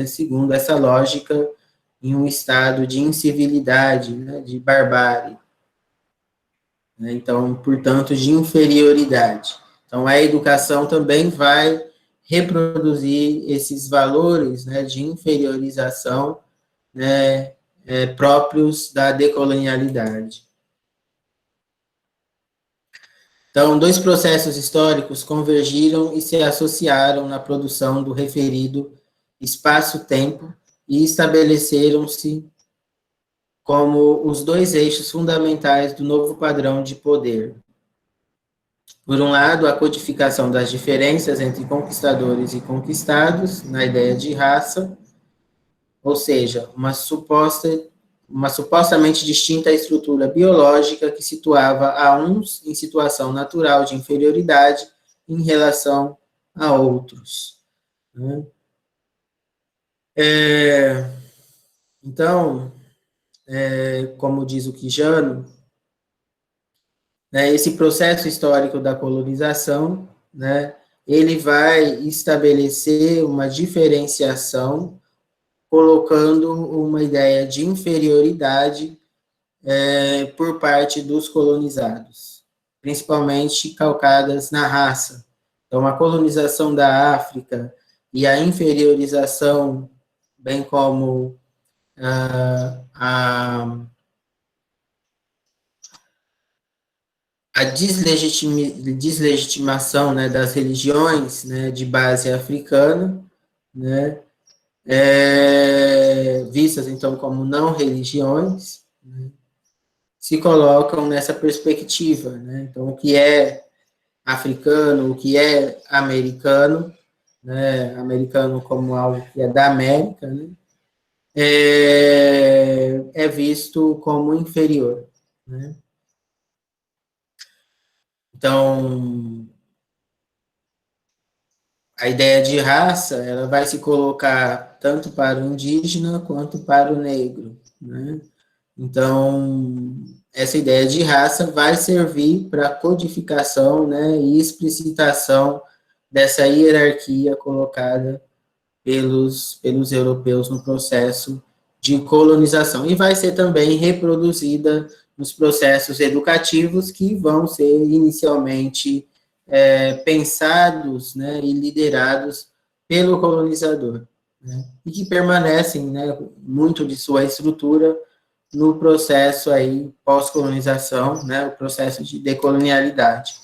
Speaker 1: segundo essa lógica, em um estado de incivilidade, né, de barbárie, né? Então, portanto, de inferioridade. Então, a educação também vai reproduzir esses valores, né, de inferiorização, né, próprios da decolonialidade. Então, dois processos históricos convergiram e se associaram na produção do referido espaço-tempo e estabeleceram-se como os dois eixos fundamentais do novo padrão de poder. Por um lado, a codificação das diferenças entre conquistadores e conquistados, na ideia de raça, ou seja, uma suposta uma supostamente distinta estrutura biológica que situava a uns em situação natural de inferioridade em relação a outros. Né? Então, como diz o Quijano, né, esse processo histórico da colonização, né, ele vai estabelecer uma diferenciação, colocando uma ideia de inferioridade por parte dos colonizados, principalmente calcadas na raça. Então, a colonização da África e a inferiorização, bem como a deslegitimação, né, das religiões, né, de base africana, né, vistas, então, como não religiões, né, se colocam nessa perspectiva. Né? Então, o que é africano, o que é americano, né, americano como algo que é da América, né, é visto como inferior. Né? Então, a ideia de raça, ela vai se colocar tanto para o indígena quanto para o negro, né? Então, essa ideia de raça vai servir para a codificação, né, e explicitação dessa hierarquia colocada pelos europeus no processo de colonização. E vai ser também reproduzida nos processos educativos que vão ser inicialmente pensados, né, e liderados pelo colonizador, né, e que permanecem, né, muito de sua estrutura no processo aí pós-colonização, né, o processo de decolonialidade.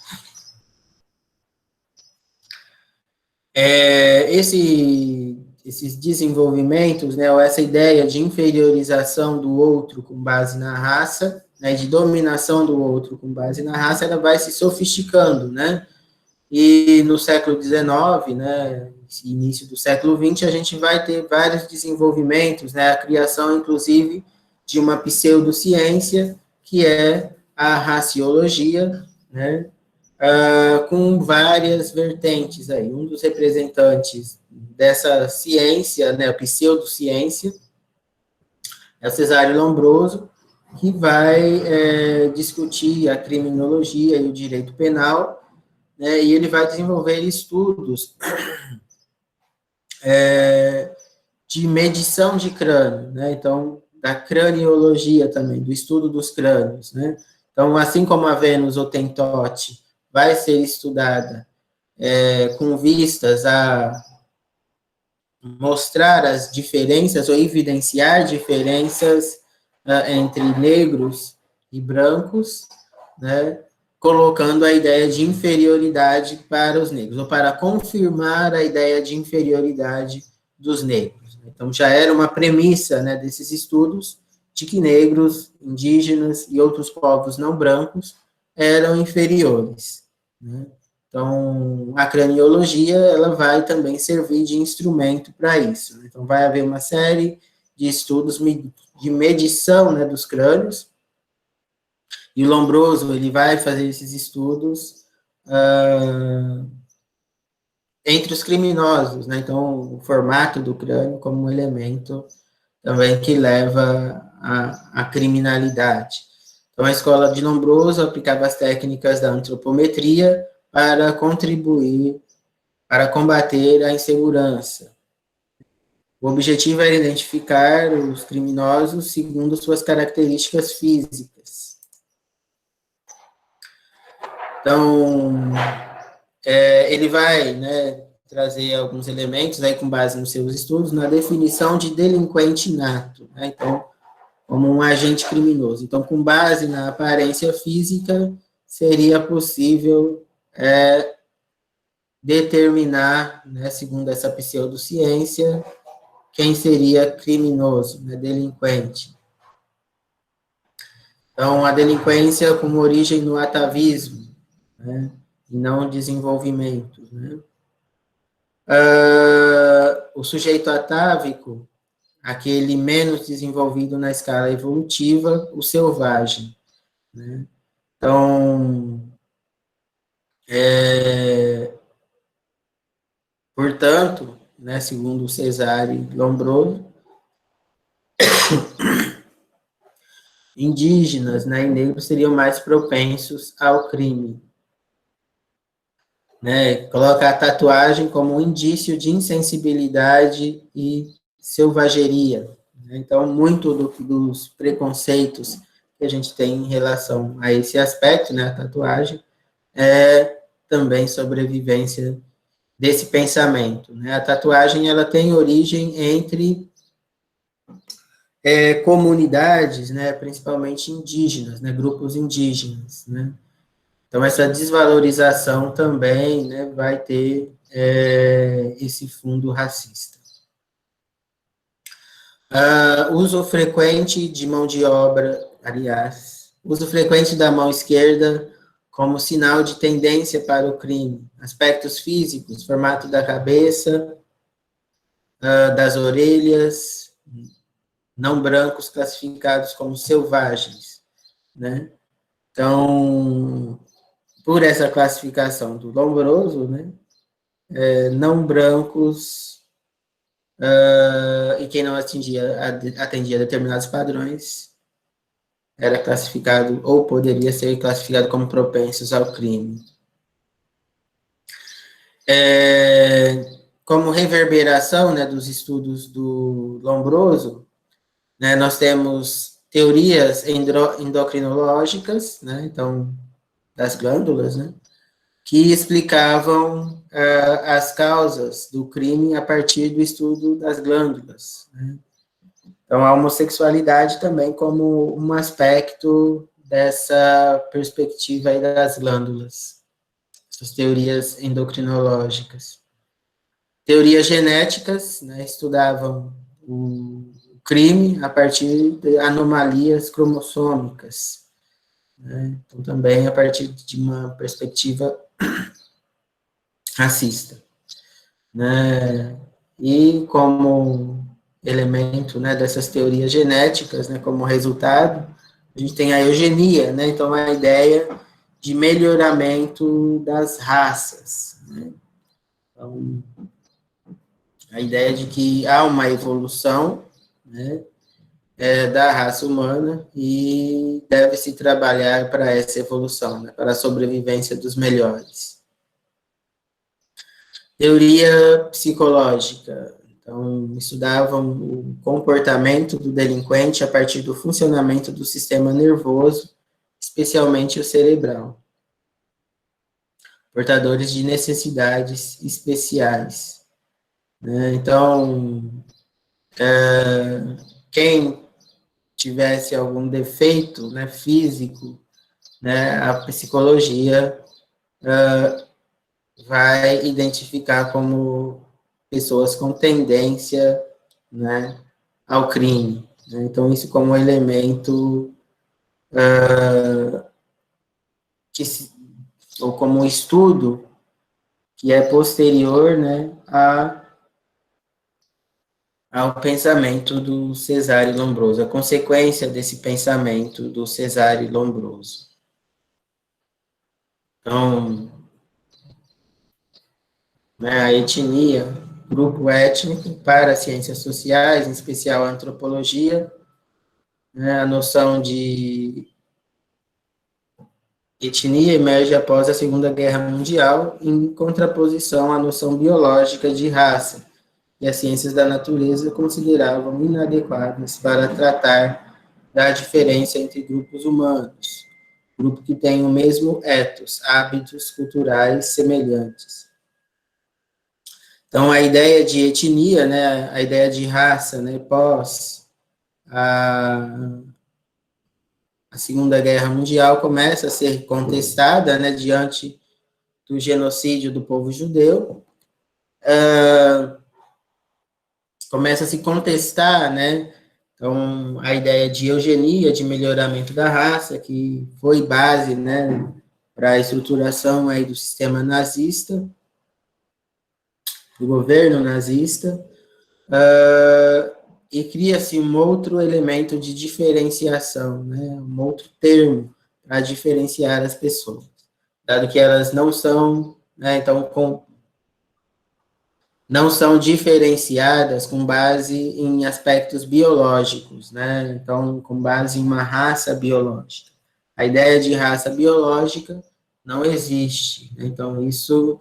Speaker 1: Esses desenvolvimentos, né, ou essa ideia de inferiorização do outro com base na raça, né, de dominação do outro com base na raça, ela vai se sofisticando, né, e no século XIX, né, início do século XX, a gente vai ter vários desenvolvimentos, né, a criação, inclusive, de uma pseudociência, que é a raciologia, né, com várias vertentes aí. Um dos representantes dessa ciência, né, a pseudociência, é o Cesário Lombroso, que vai discutir a criminologia e o direito penal, né, e ele vai desenvolver estudos de medição de crânio, né, então, da craniologia também, do estudo dos crânios, né, então, assim como a Vênus Hottentote vai ser estudada com vistas a mostrar as diferenças ou evidenciar diferenças entre negros e brancos, né, colocando a ideia de inferioridade para os negros, ou para confirmar a ideia de inferioridade dos negros. Então, já era uma premissa, né, desses estudos, de que negros, indígenas e outros povos não brancos eram inferiores. Né? Então, a craniologia, ela vai também servir de instrumento para isso. Então, vai haver uma série de estudos de medição, né, dos crânios, e o Lombroso, ele vai fazer esses estudos entre os criminosos, né? Então, o formato do crânio como um elemento também que leva à criminalidade. Então, a escola de Lombroso aplicava as técnicas da antropometria para contribuir, para combater a insegurança. O objetivo era identificar os criminosos segundo suas características físicas. Então, ele vai, né, trazer alguns elementos aí com base nos seus estudos na definição de delinquente nato, né? Então, como um agente criminoso. Então, com base na aparência física, seria possível determinar, né, segundo essa pseudociência, quem seria criminoso, né, delinquente. Então, a delinquência como origem no atavismo, né, e não desenvolvimento. Né? O sujeito atávico, aquele menos desenvolvido na escala evolutiva, o selvagem, né? Então, portanto, né, segundo o Cesare Lombroso, indígenas, né, e negros seriam mais propensos ao crime, né? Coloca a tatuagem como um indício de insensibilidade e selvageria, né? Então, muito dos preconceitos que a gente tem em relação a esse aspecto, né, a tatuagem, é também sobrevivência desse pensamento, né? A tatuagem, ela tem origem entre comunidades, né, principalmente indígenas, né, grupos indígenas, né? Então, essa desvalorização também, né, vai ter esse fundo racista. Uso frequente de mão de obra, aliás, uso frequente da mão esquerda como sinal de tendência para o crime. Aspectos físicos, formato da cabeça, das orelhas, não brancos classificados como selvagens, né? Então, por essa classificação do Lombroso, né, não brancos e quem não atendia determinados padrões era classificado ou poderia ser classificado como propensos ao crime. Como reverberação, né, dos estudos do Lombroso, né, nós temos teorias endocrinológicas, né, então, das glândulas, né, que explicavam as causas do crime a partir do estudo das glândulas, né. Então, a homossexualidade também como um aspecto dessa perspectiva aí das glândulas, essas teorias endocrinológicas. Teorias genéticas, né, estudavam o crime a partir de anomalias cromossômicas, né, então também a partir de uma perspectiva racista, né, e como elemento, né, dessas teorias genéticas, né, como resultado, a gente tem a eugenia, né, então a ideia de melhoramento das raças, né, então, a ideia de que há uma evolução, né, da raça humana e deve-se trabalhar para essa evolução, né, para a sobrevivência dos melhores. Teoria psicológica. Então, estudavam o comportamento do delinquente a partir do funcionamento do sistema nervoso, especialmente o cerebral. Portadores de necessidades especiais, né? Então, quem tivesse algum defeito, né, físico, né, a psicologia vai identificar como pessoas com tendência, né, ao crime, né? Então, isso como um elemento ou como um estudo que é posterior, né, ao pensamento do Cesare Lombroso, a consequência desse pensamento do Cesare Lombroso. Então, né, a etnia, grupo étnico, para as ciências sociais, em especial a antropologia, né, a noção de etnia emerge após a Segunda Guerra Mundial, em contraposição à noção biológica de raça, que as ciências da natureza consideravam inadequadas para tratar da diferença entre grupos humanos, grupo que tem o mesmo ethos, hábitos culturais semelhantes. Então, a ideia de etnia, né, a ideia de raça, né, pós a Segunda Guerra Mundial começa a ser contestada, né, diante do genocídio do povo judeu, começa a se contestar, né, então, a ideia de eugenia, de melhoramento da raça, que foi base, né, para a estruturação aí do sistema nazista, do governo nazista, e cria-se um outro elemento de diferenciação, né, um outro termo para diferenciar as pessoas, dado que elas não são, né, então, não são diferenciadas com base em aspectos biológicos, né, então, com base em uma raça biológica. A ideia de raça biológica não existe, né, então, isso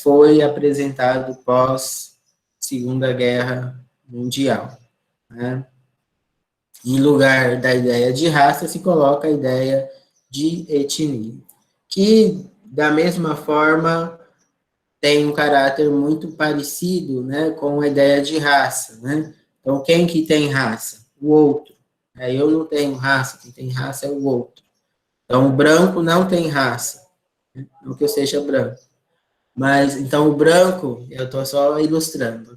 Speaker 1: foi apresentado pós Segunda Guerra Mundial, né? Em lugar da ideia de raça, se coloca a ideia de etnia, que, da mesma forma, tem um caráter muito parecido, né, com a ideia de raça, né? Então, quem que tem raça? O outro. Eu não tenho raça, quem tem raça é o outro. Então, o branco não tem raça, né? Não que eu seja branco. Mas, então, o branco, eu estou só ilustrando,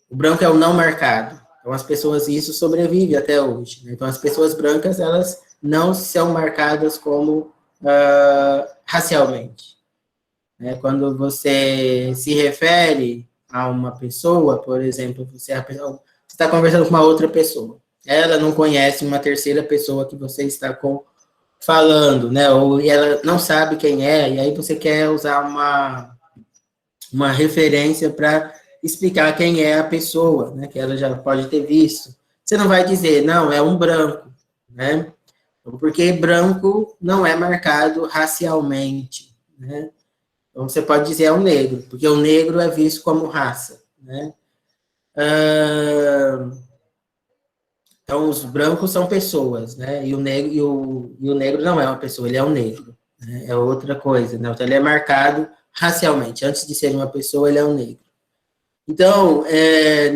Speaker 1: o branco é o não marcado. Então, as pessoas, isso sobrevive até hoje, né? Então, as pessoas brancas, elas não são marcadas como racialmente, né? Quando você se refere a uma pessoa, por exemplo, você está conversando com uma outra pessoa, ela não conhece uma terceira pessoa que você está falando, né? Ou ela não sabe quem é, e aí você quer usar uma referência para explicar quem é a pessoa, né? Que ela já pode ter visto. Você não vai dizer, não, é um branco, né? Porque branco não é marcado racialmente, né? Então você pode dizer é um negro, porque o negro é visto como raça, né? Então os brancos são pessoas, né? E o negro não é uma pessoa, ele é um negro, né? É outra coisa, né? Então ele é marcado racialmente. Antes de ser uma pessoa, ele é um negro. Então,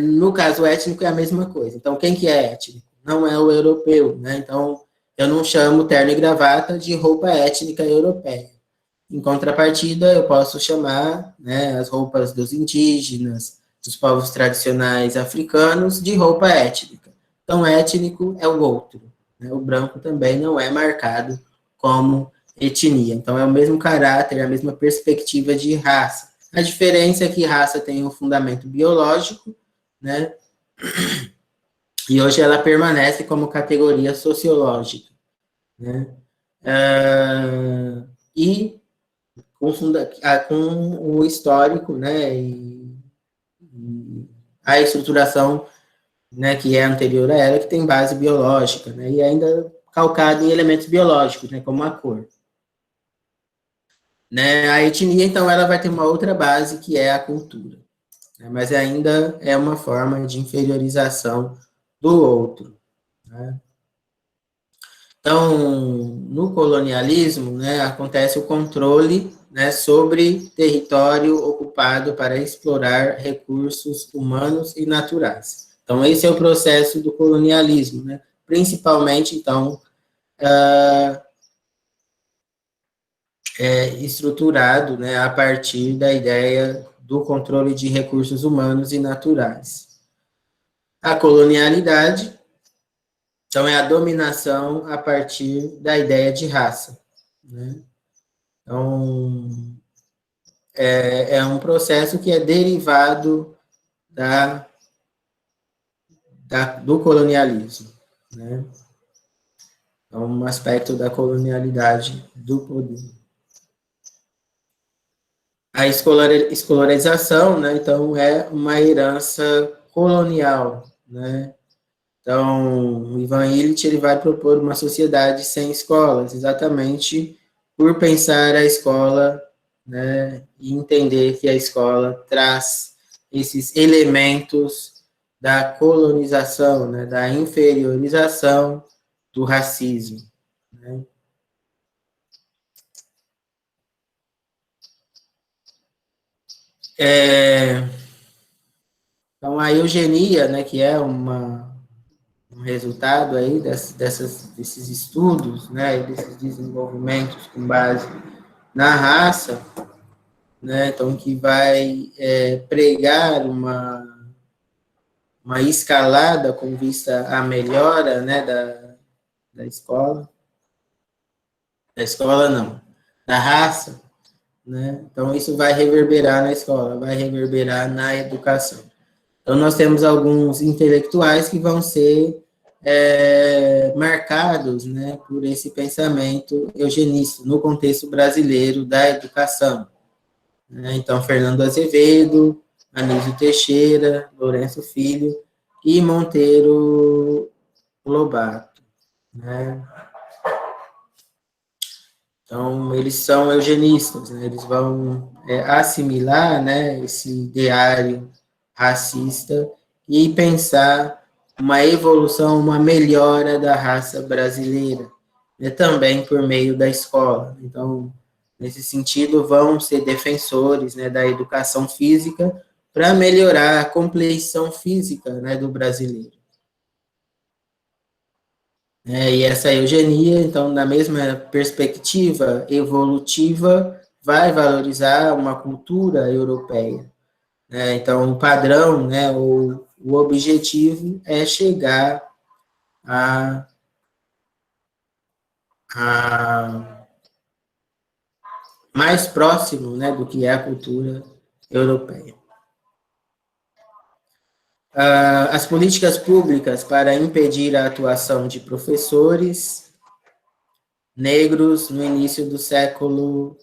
Speaker 1: no caso étnico é a mesma coisa. Então, quem que é étnico? Não é o europeu, né? Então, eu não chamo terno e gravata de roupa étnica europeia. Em contrapartida, eu posso chamar, né, as roupas dos indígenas, dos povos tradicionais africanos, de roupa étnica. Então, étnico é o outro, né? O branco também não é marcado como etnia. Então, é o mesmo caráter, a mesma perspectiva de raça. A diferença é que raça tem um fundamento biológico, né? E hoje ela permanece como categoria sociológica, né? E com o histórico, né? E a estruturação, né, que é anterior a ela, que tem base biológica, né? E ainda calcado em elementos biológicos, né? Como a cor. Né? A etnia, então, ela vai ter uma outra base, que é a cultura. Né? Mas ainda é uma forma de inferiorização do outro. Né? Então, no colonialismo, né, acontece o controle, né, sobre território ocupado para explorar recursos humanos e naturais. Então, esse é o processo do colonialismo, né? Principalmente, então, estruturado, né, a partir da ideia do controle de recursos humanos e naturais. A colonialidade, então, é a dominação a partir da ideia de raça, né? Então, é um processo que é derivado do colonialismo, né? É um aspecto da colonialidade do poder. A escolarização, né, então, é uma herança colonial, né? Então, o Ivan Illich, ele vai propor uma sociedade sem escolas, exatamente por pensar a escola, né, e entender que a escola traz esses elementos da colonização, né, da inferiorização, do racismo, né? Então, a eugenia, né, que é um resultado aí desses estudos, né, e desses desenvolvimentos com base na raça, né, então que vai pregar uma escalada com vista à melhora, né, da escola não, da raça, né, então isso vai reverberar na escola, vai reverberar na educação. Então, nós temos alguns intelectuais que vão ser marcados, né, por esse pensamento eugenista no contexto brasileiro da educação, né? Então, Fernando Azevedo, Anísio Teixeira, Lourenço Filho e Monteiro Lobato, né? Então, eles são eugenistas, né? Eles vão assimilar, né, esse ideário racista e pensar uma evolução, uma melhora da raça brasileira, né, também por meio da escola. Então, nesse sentido, vão ser defensores, né, da educação física para melhorar a compleição física, né, do brasileiro. E essa eugenia, então, na mesma perspectiva evolutiva, vai valorizar uma cultura europeia, né? Então, o padrão, né, o objetivo é chegar a mais próximo, né, do que é a cultura europeia. As políticas públicas para impedir a atuação de professores negros no início do século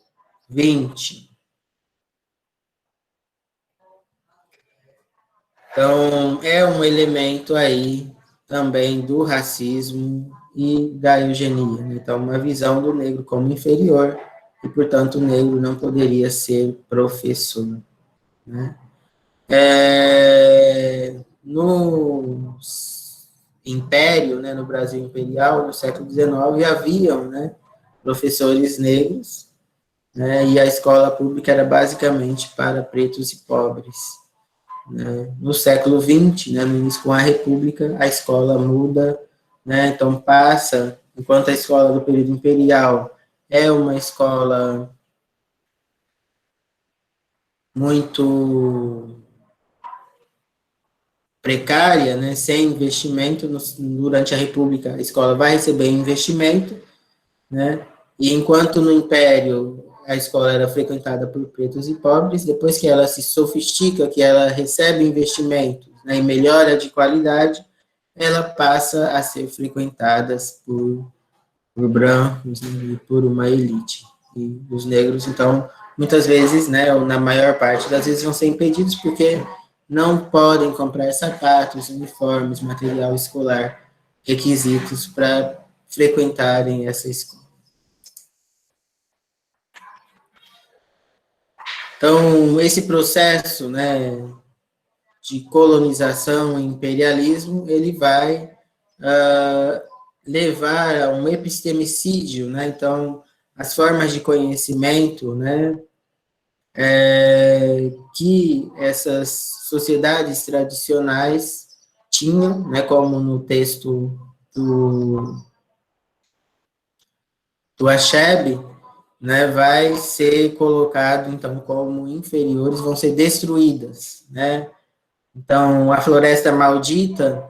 Speaker 1: XX. Então, é um elemento aí também do racismo e da eugenia, né? Então, uma visão do negro como inferior e, portanto, o negro não poderia ser professor, né? No Império, né, no Brasil Imperial, no século XIX, haviam, né, professores negros, né, e a escola pública era basicamente para pretos e pobres, né. No século XX, né, no início com a República, a escola muda, né, então passa, enquanto a escola do período imperial é uma escola muito precária, né, sem investimento, durante a República a escola vai receber investimento, né, e enquanto no Império a escola era frequentada por pretos e pobres, depois que ela se sofistica, que ela recebe investimentos, né, e melhora de qualidade, ela passa a ser frequentada por brancos, né, e por uma elite. E os negros, então, muitas vezes, né, ou na maior parte das vezes, vão ser impedidos porque não podem comprar sapatos, uniformes, material escolar, requisitos para frequentarem essa escola. Então, esse processo, né, de colonização e imperialismo, ele vai levar a um epistemicídio, né? Então, as formas de conhecimento, né, que essas sociedades tradicionais tinham, né, como no texto do Achebe, né, vai ser colocado, então, como inferiores, vão ser destruídas, né? Então, a floresta maldita,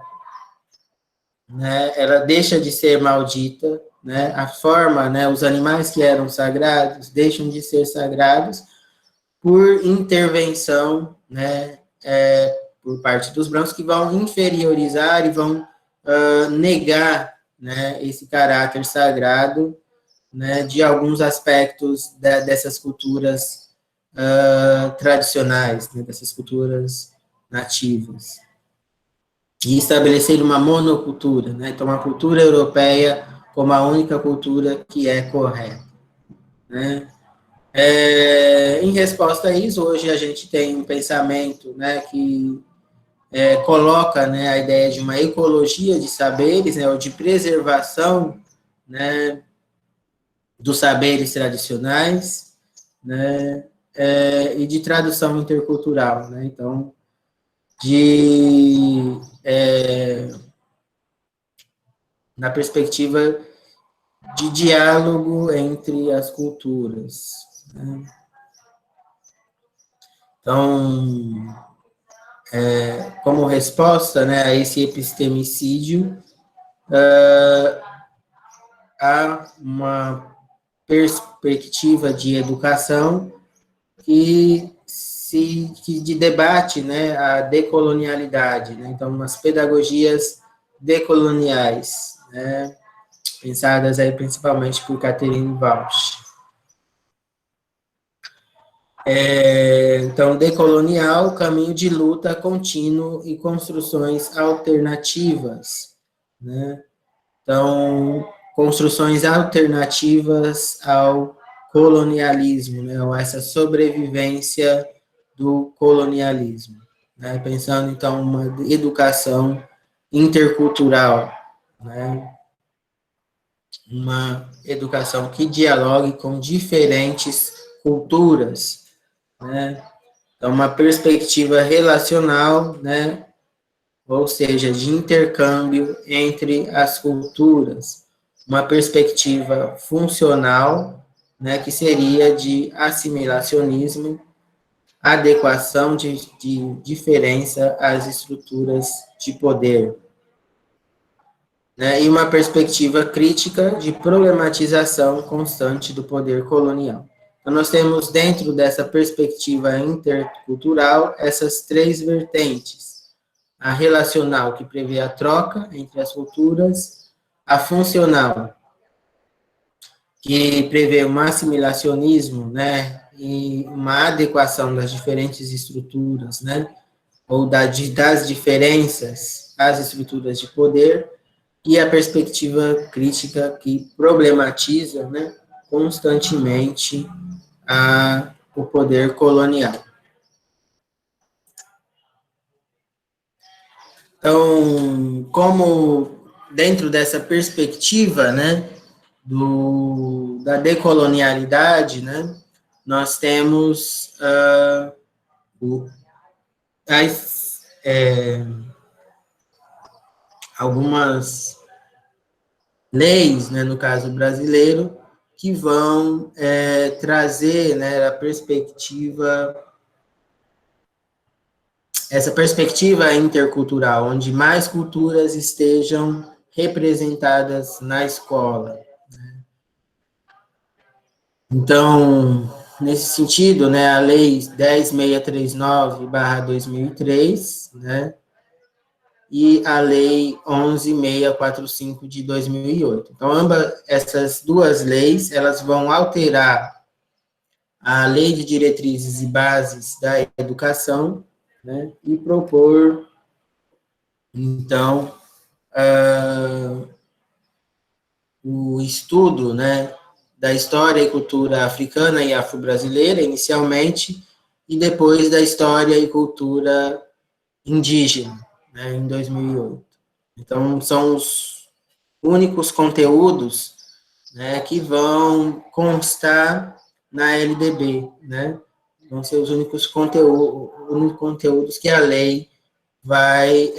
Speaker 1: né, ela deixa de ser maldita, né, a forma, né, os animais que eram sagrados deixam de ser sagrados por intervenção, né, por parte dos brancos, que vão inferiorizar e vão negar, né, esse caráter sagrado, né, de alguns aspectos dessas culturas tradicionais, né, dessas culturas nativas. E estabelecer uma monocultura, né? Então, uma cultura europeia como a única cultura que é correta, né? Em resposta a isso, hoje a gente tem um pensamento, né, que coloca, né, a ideia de uma ecologia de saberes, né, ou de preservação, né, dos saberes tradicionais, né, e de tradução intercultural, né? Então, na perspectiva de diálogo entre as culturas, né? Então, como resposta, né, a esse epistemicídio, há uma perspectiva de educação que que debate, né, a decolonialidade, né? Então, as pedagogias decoloniais, né, pensadas aí principalmente por Catherine Walsh. Então, decolonial, caminho de luta contínuo e construções alternativas, né? Então, construções alternativas ao colonialismo, né? Ou essa sobrevivência do colonialismo, né? Pensando, então, uma educação intercultural, né? Uma educação que dialogue com diferentes culturas, né? Então, uma perspectiva relacional, né? Ou seja, de intercâmbio entre as culturas, uma perspectiva funcional, né? Que seria de assimilacionismo, adequação de diferença às estruturas de poder, né? E uma perspectiva crítica de problematização constante do poder colonial. Então, nós temos, dentro dessa perspectiva intercultural, essas três vertentes: a relacional, que prevê a troca entre as culturas; a funcional, que prevê um assimilacionismo, né, e uma adequação das diferentes estruturas, né, ou das diferenças às estruturas de poder; e a perspectiva crítica, que problematiza, né, constantemente o poder colonial. Então, como dentro dessa perspectiva, né, da decolonialidade, né, nós temos algumas leis, né, no caso brasileiro, que vão trazer, né, essa perspectiva intercultural, onde mais culturas estejam representadas na escola. Então, nesse sentido, né, a Lei 10.639/2003, né, e a Lei 11.645 de 2008. Então, ambas essas duas leis, elas vão alterar a Lei de Diretrizes e Bases da Educação, né, e propor, então, o estudo, né, da história e cultura africana e afro-brasileira, inicialmente, e depois da história e cultura indígena, né, em 2008. Então, são os únicos conteúdos, né, que vão constar na LDB, né? Vão ser os únicos conteúdos que a lei vai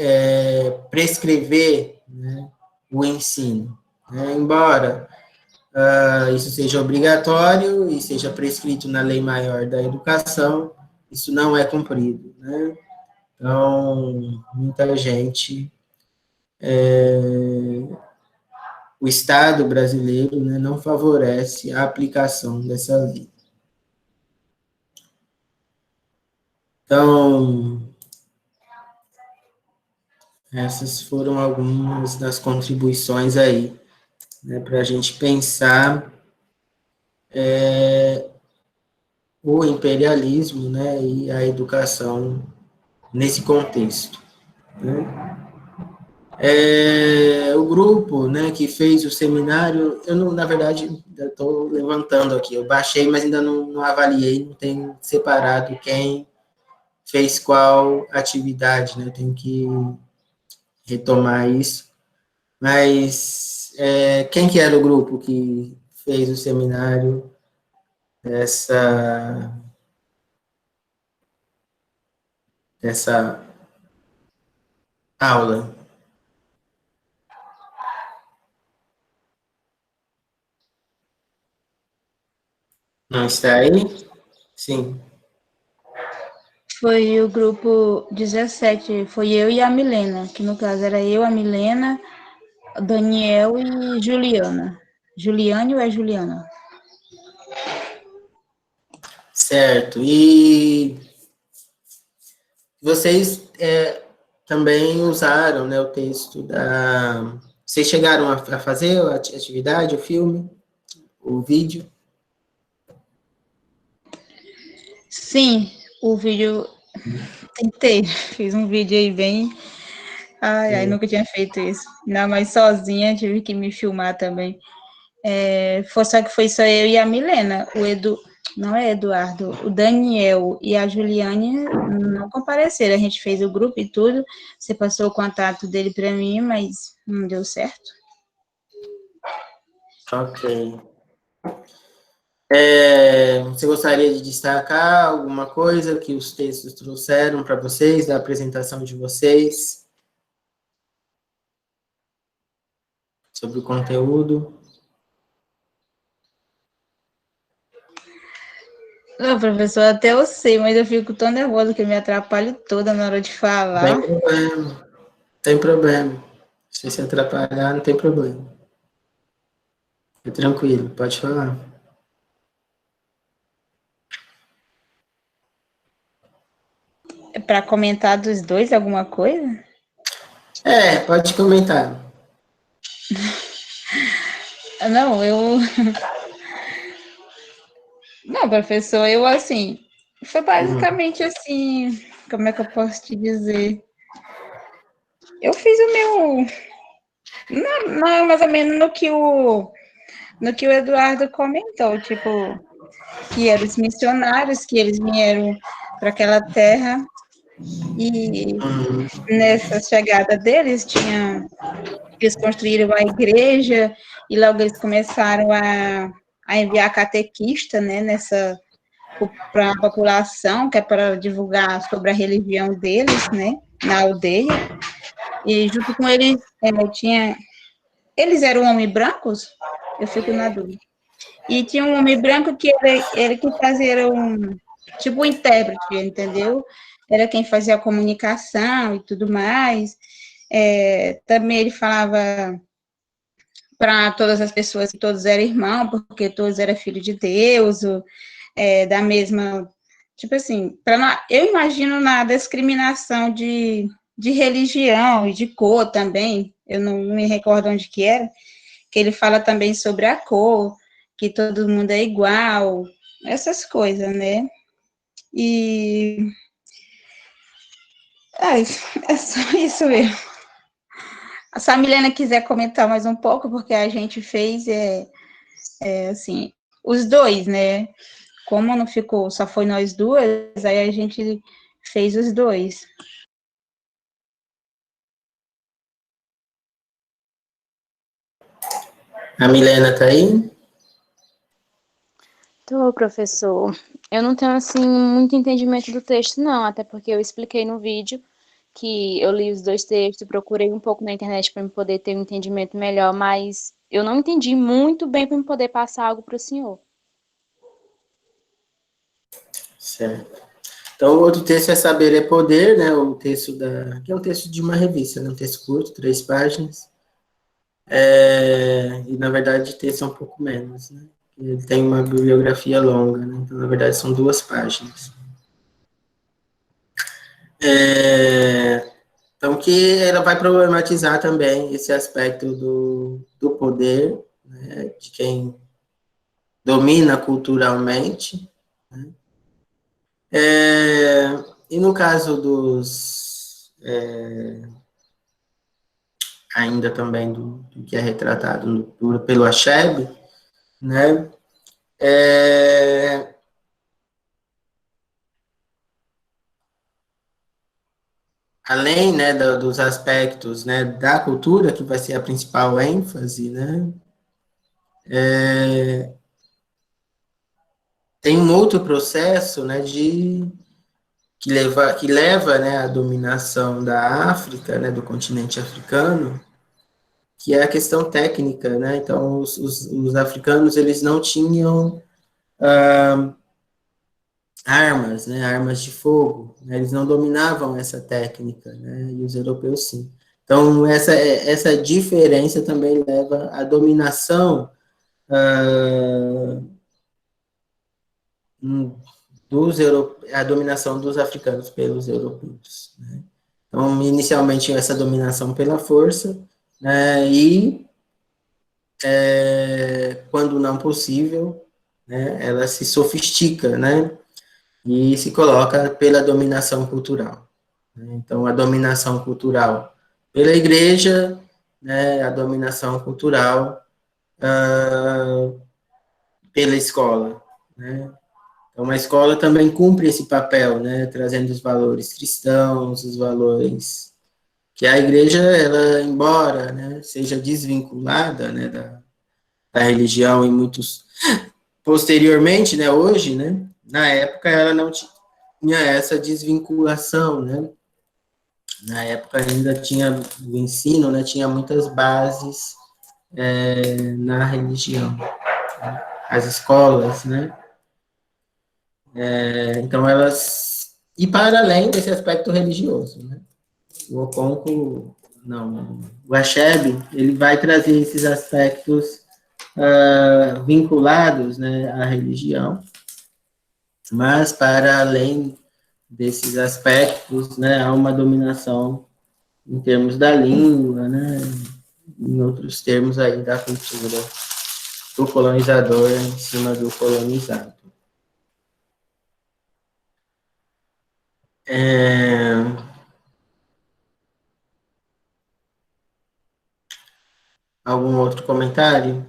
Speaker 1: prescrever, né, o ensino, né? Embora isso seja obrigatório e seja prescrito na Lei Maior da Educação, isso não é cumprido, né? Então, muita gente, o Estado brasileiro, né, não favorece a aplicação dessa lei. Então, essas foram algumas das contribuições aí, né, para a gente pensar o imperialismo, né, e a educação nesse contexto, né. O grupo, né, que fez o seminário, eu não, na verdade, estou levantando aqui, eu baixei, mas ainda não avaliei, não tenho separado quem fez qual atividade, né, eu tenho que retomar isso, mas quem que era o grupo que fez o seminário dessa aula? Não está aí? Sim.
Speaker 3: Foi o grupo 17, foi eu e a Milena, que no caso era eu, a Milena, Daniel e Juliana. Juliane ou é Juliana?
Speaker 1: Certo. E vocês também usaram, né, o texto da... Vocês chegaram a fazer a atividade, o filme, o vídeo?
Speaker 3: Sim, o vídeo, tentei, fiz um vídeo aí bem... Ai, nunca tinha feito isso. Não, mas sozinha, tive que me filmar também. Só que foi só eu e a Milena, o Edu, não é Eduardo, o Daniel e a Juliane não compareceram, a gente fez o grupo e tudo, você passou o contato dele para mim, mas não deu certo.
Speaker 1: Ok. Você gostaria de destacar alguma coisa que os textos trouxeram para vocês, da apresentação de vocês, sobre o conteúdo?
Speaker 3: Não, professor, até eu sei, mas eu fico tão nervosa que eu me atrapalho toda na hora de
Speaker 1: Não
Speaker 3: falar.
Speaker 1: tem problema, não tem problema. Se atrapalhar, não tem problema. É tranquilo, pode falar.
Speaker 3: É para comentar dos dois alguma coisa?
Speaker 1: Pode comentar.
Speaker 3: Não, Não, professor, eu assim... Foi basicamente assim... Como é que eu posso te dizer? Eu fiz o meu... Não, mais ou menos no que o Eduardo comentou, tipo, que eram os missionários, que eles vieram para aquela terra e nessa chegada deles eles construíram a igreja e logo eles começaram a enviar catequista, né, para a população, que é para divulgar sobre a religião deles, né, na aldeia. E junto com eles eles eram homens brancos? Eu fico na dúvida. E tinha um homem branco que ele que fazia tipo um intérprete, entendeu? Era quem fazia a comunicação e tudo mais. Também ele falava para todas as pessoas que todos eram irmãos, porque todos eram filhos de Deus, da mesma. Tipo assim, eu imagino na discriminação de religião e de cor também, eu não me recordo onde que era, que ele fala também sobre a cor, que todo mundo é igual, essas coisas, né? E é só isso mesmo. Se a Milena quiser comentar mais um pouco, porque a gente fez, assim, os dois, né? Como não ficou, só foi nós duas, aí a gente fez os dois.
Speaker 1: A Milena tá aí?
Speaker 4: Tô, professor. Eu não tenho, assim, muito entendimento do texto, não, até porque eu expliquei no vídeo que eu li os dois textos, procurei um pouco na internet para me poder ter um entendimento melhor, mas eu não entendi muito bem para me poder passar algo para o senhor.
Speaker 1: Certo. Então, o outro texto é Saber é Poder, né? O texto que é um texto de uma revista, né? Um texto curto, 3 páginas. E, na verdade, o texto é um pouco menos, né? Ele tem uma bibliografia longa, né? Então, na verdade, são 2 páginas. Então, que ela vai problematizar também esse aspecto do poder, né? De quem domina culturalmente, né? E no caso ainda também do que é retratado pelo Achebe, né? Além, né, dos aspectos, né, da cultura, que vai ser a principal ênfase, né? Tem um outro processo, né, que leva, né, à dominação da África, né, do continente africano, que é a questão técnica, né? Então, os africanos, eles não tinham armas, né, armas de fogo, né, eles não dominavam essa técnica, né, e os europeus sim. Então, essa diferença também leva à dominação a dominação dos africanos pelos europeus, né? Então, inicialmente, essa dominação pela força, né, e, quando não possível, né, ela se sofistica, né, e se coloca pela dominação cultural. Então, a dominação cultural pela igreja, né, a dominação cultural pela escola, né? Então, a escola também cumpre esse papel, né, trazendo os valores cristãos, os valores que a igreja, ela, embora, né, seja desvinculada, né, da religião em muitos, posteriormente, né, hoje, né, na época ela não tinha essa desvinculação, né, na época ainda tinha o ensino, né, tinha muitas bases na religião, né, as escolas, né, então elas, e para além desse aspecto religioso, né, o Okonkwo, não, o Achebe, ele vai trazer esses aspectos vinculados, né, à religião, mas para além desses aspectos, né, há uma dominação em termos da língua, né, em outros termos aí da cultura do colonizador em cima do colonizado. Algum outro comentário?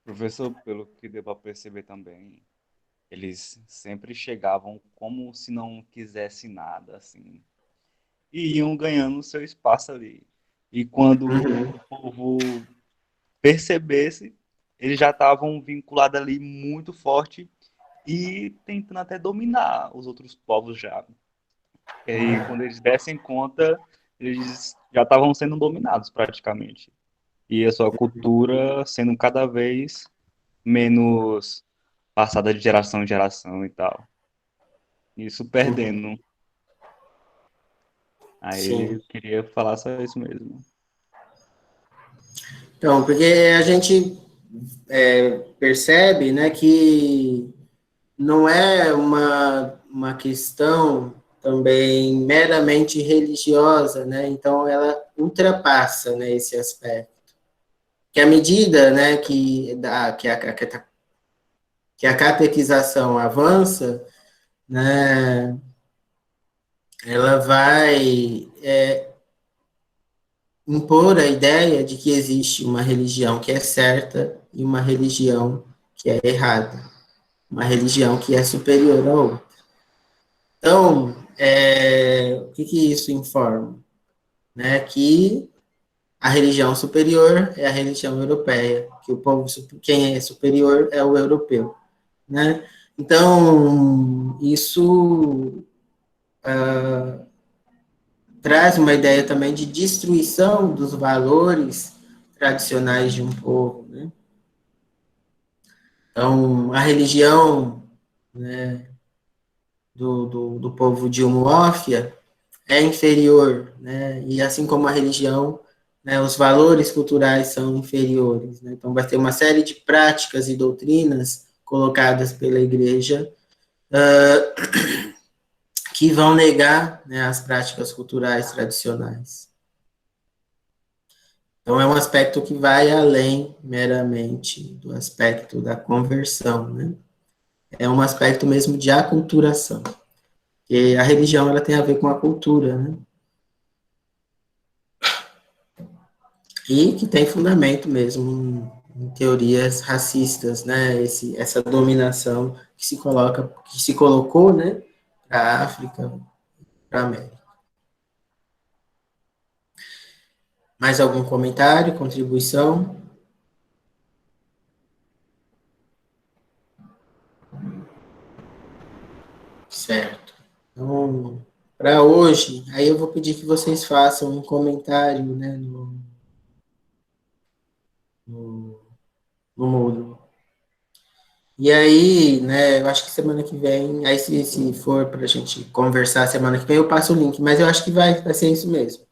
Speaker 2: Professor, pelo que deu para perceber também, eles sempre chegavam como se não quisesse nada, assim, e iam ganhando seu espaço ali. E quando o povo percebesse, eles já estavam vinculados ali muito forte e tentando até dominar os outros povos já. E aí, quando eles dessem conta, eles já estavam sendo dominados praticamente. E a sua cultura sendo cada vez menos passada de geração em geração e tal. Isso perdendo. Aí
Speaker 1: Sim.
Speaker 2: ele queria falar só isso mesmo.
Speaker 1: Então, porque a gente percebe, né, que não é uma questão também meramente religiosa, né? Então ela ultrapassa, né, esse aspecto. Que à medida, né, que a catequização avança, né, ela vai impor a ideia de que existe uma religião que é certa e uma religião que é errada, uma religião que é superior à outra. Então, o que isso informa? Né, que a religião superior é a religião europeia, que o povo, quem é superior é o europeu, né? Então, isso traz uma ideia também de destruição dos valores tradicionais de um povo, né? Então, a religião, né, do povo de Umuofia é inferior, né? E assim como a religião, né, os valores culturais são inferiores, né? Então, vai ter uma série de práticas e doutrinas colocadas pela igreja que vão negar, né, as práticas culturais tradicionais. Então, é um aspecto que vai além meramente do aspecto da conversão, né? É um aspecto mesmo de aculturação. Porque a religião, ela tem a ver com a cultura, né? E que tem fundamento mesmo em teorias racistas, né? Essa dominação que se colocou, né? Para a África, para a América. Mais algum comentário, contribuição? Certo. Então, para hoje, aí eu vou pedir que vocês façam um comentário, né, no Moodle. E aí, né, eu acho que semana que vem, aí se for para a gente conversar semana que vem, eu passo o link, mas eu acho que vai ser isso mesmo.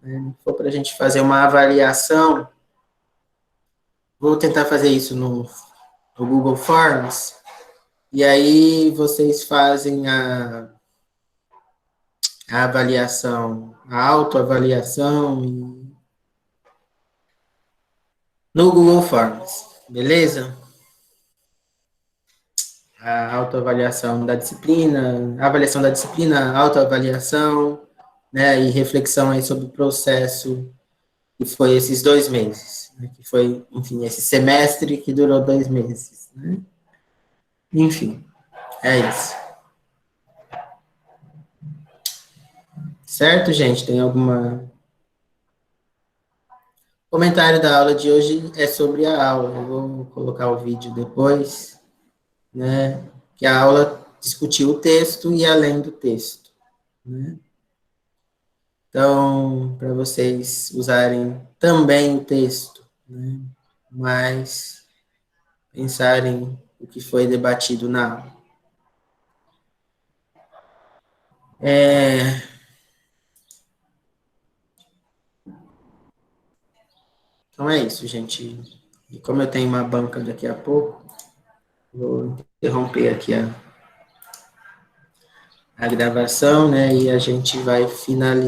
Speaker 1: né? Se for para a gente fazer uma avaliação, vou tentar fazer isso no Google Forms, e aí vocês fazem a avaliação, a autoavaliação no Google Forms, beleza? A autoavaliação da disciplina, a avaliação da disciplina, autoavaliação, né, e reflexão aí sobre o processo que foi esses 2 meses, né, que foi, enfim, esse semestre que durou 2 meses, né? Enfim, é isso. Certo, gente? Tem alguma... O comentário da aula de hoje é sobre a aula. Eu vou colocar o vídeo depois, né? Que a aula discutiu o texto e além do texto, né? Então, para vocês usarem também o texto, né? Mas pensarem o que foi debatido na aula. Então é isso, gente. E como eu tenho uma banca daqui a pouco, vou interromper aqui a gravação, né? E a gente vai finalizar.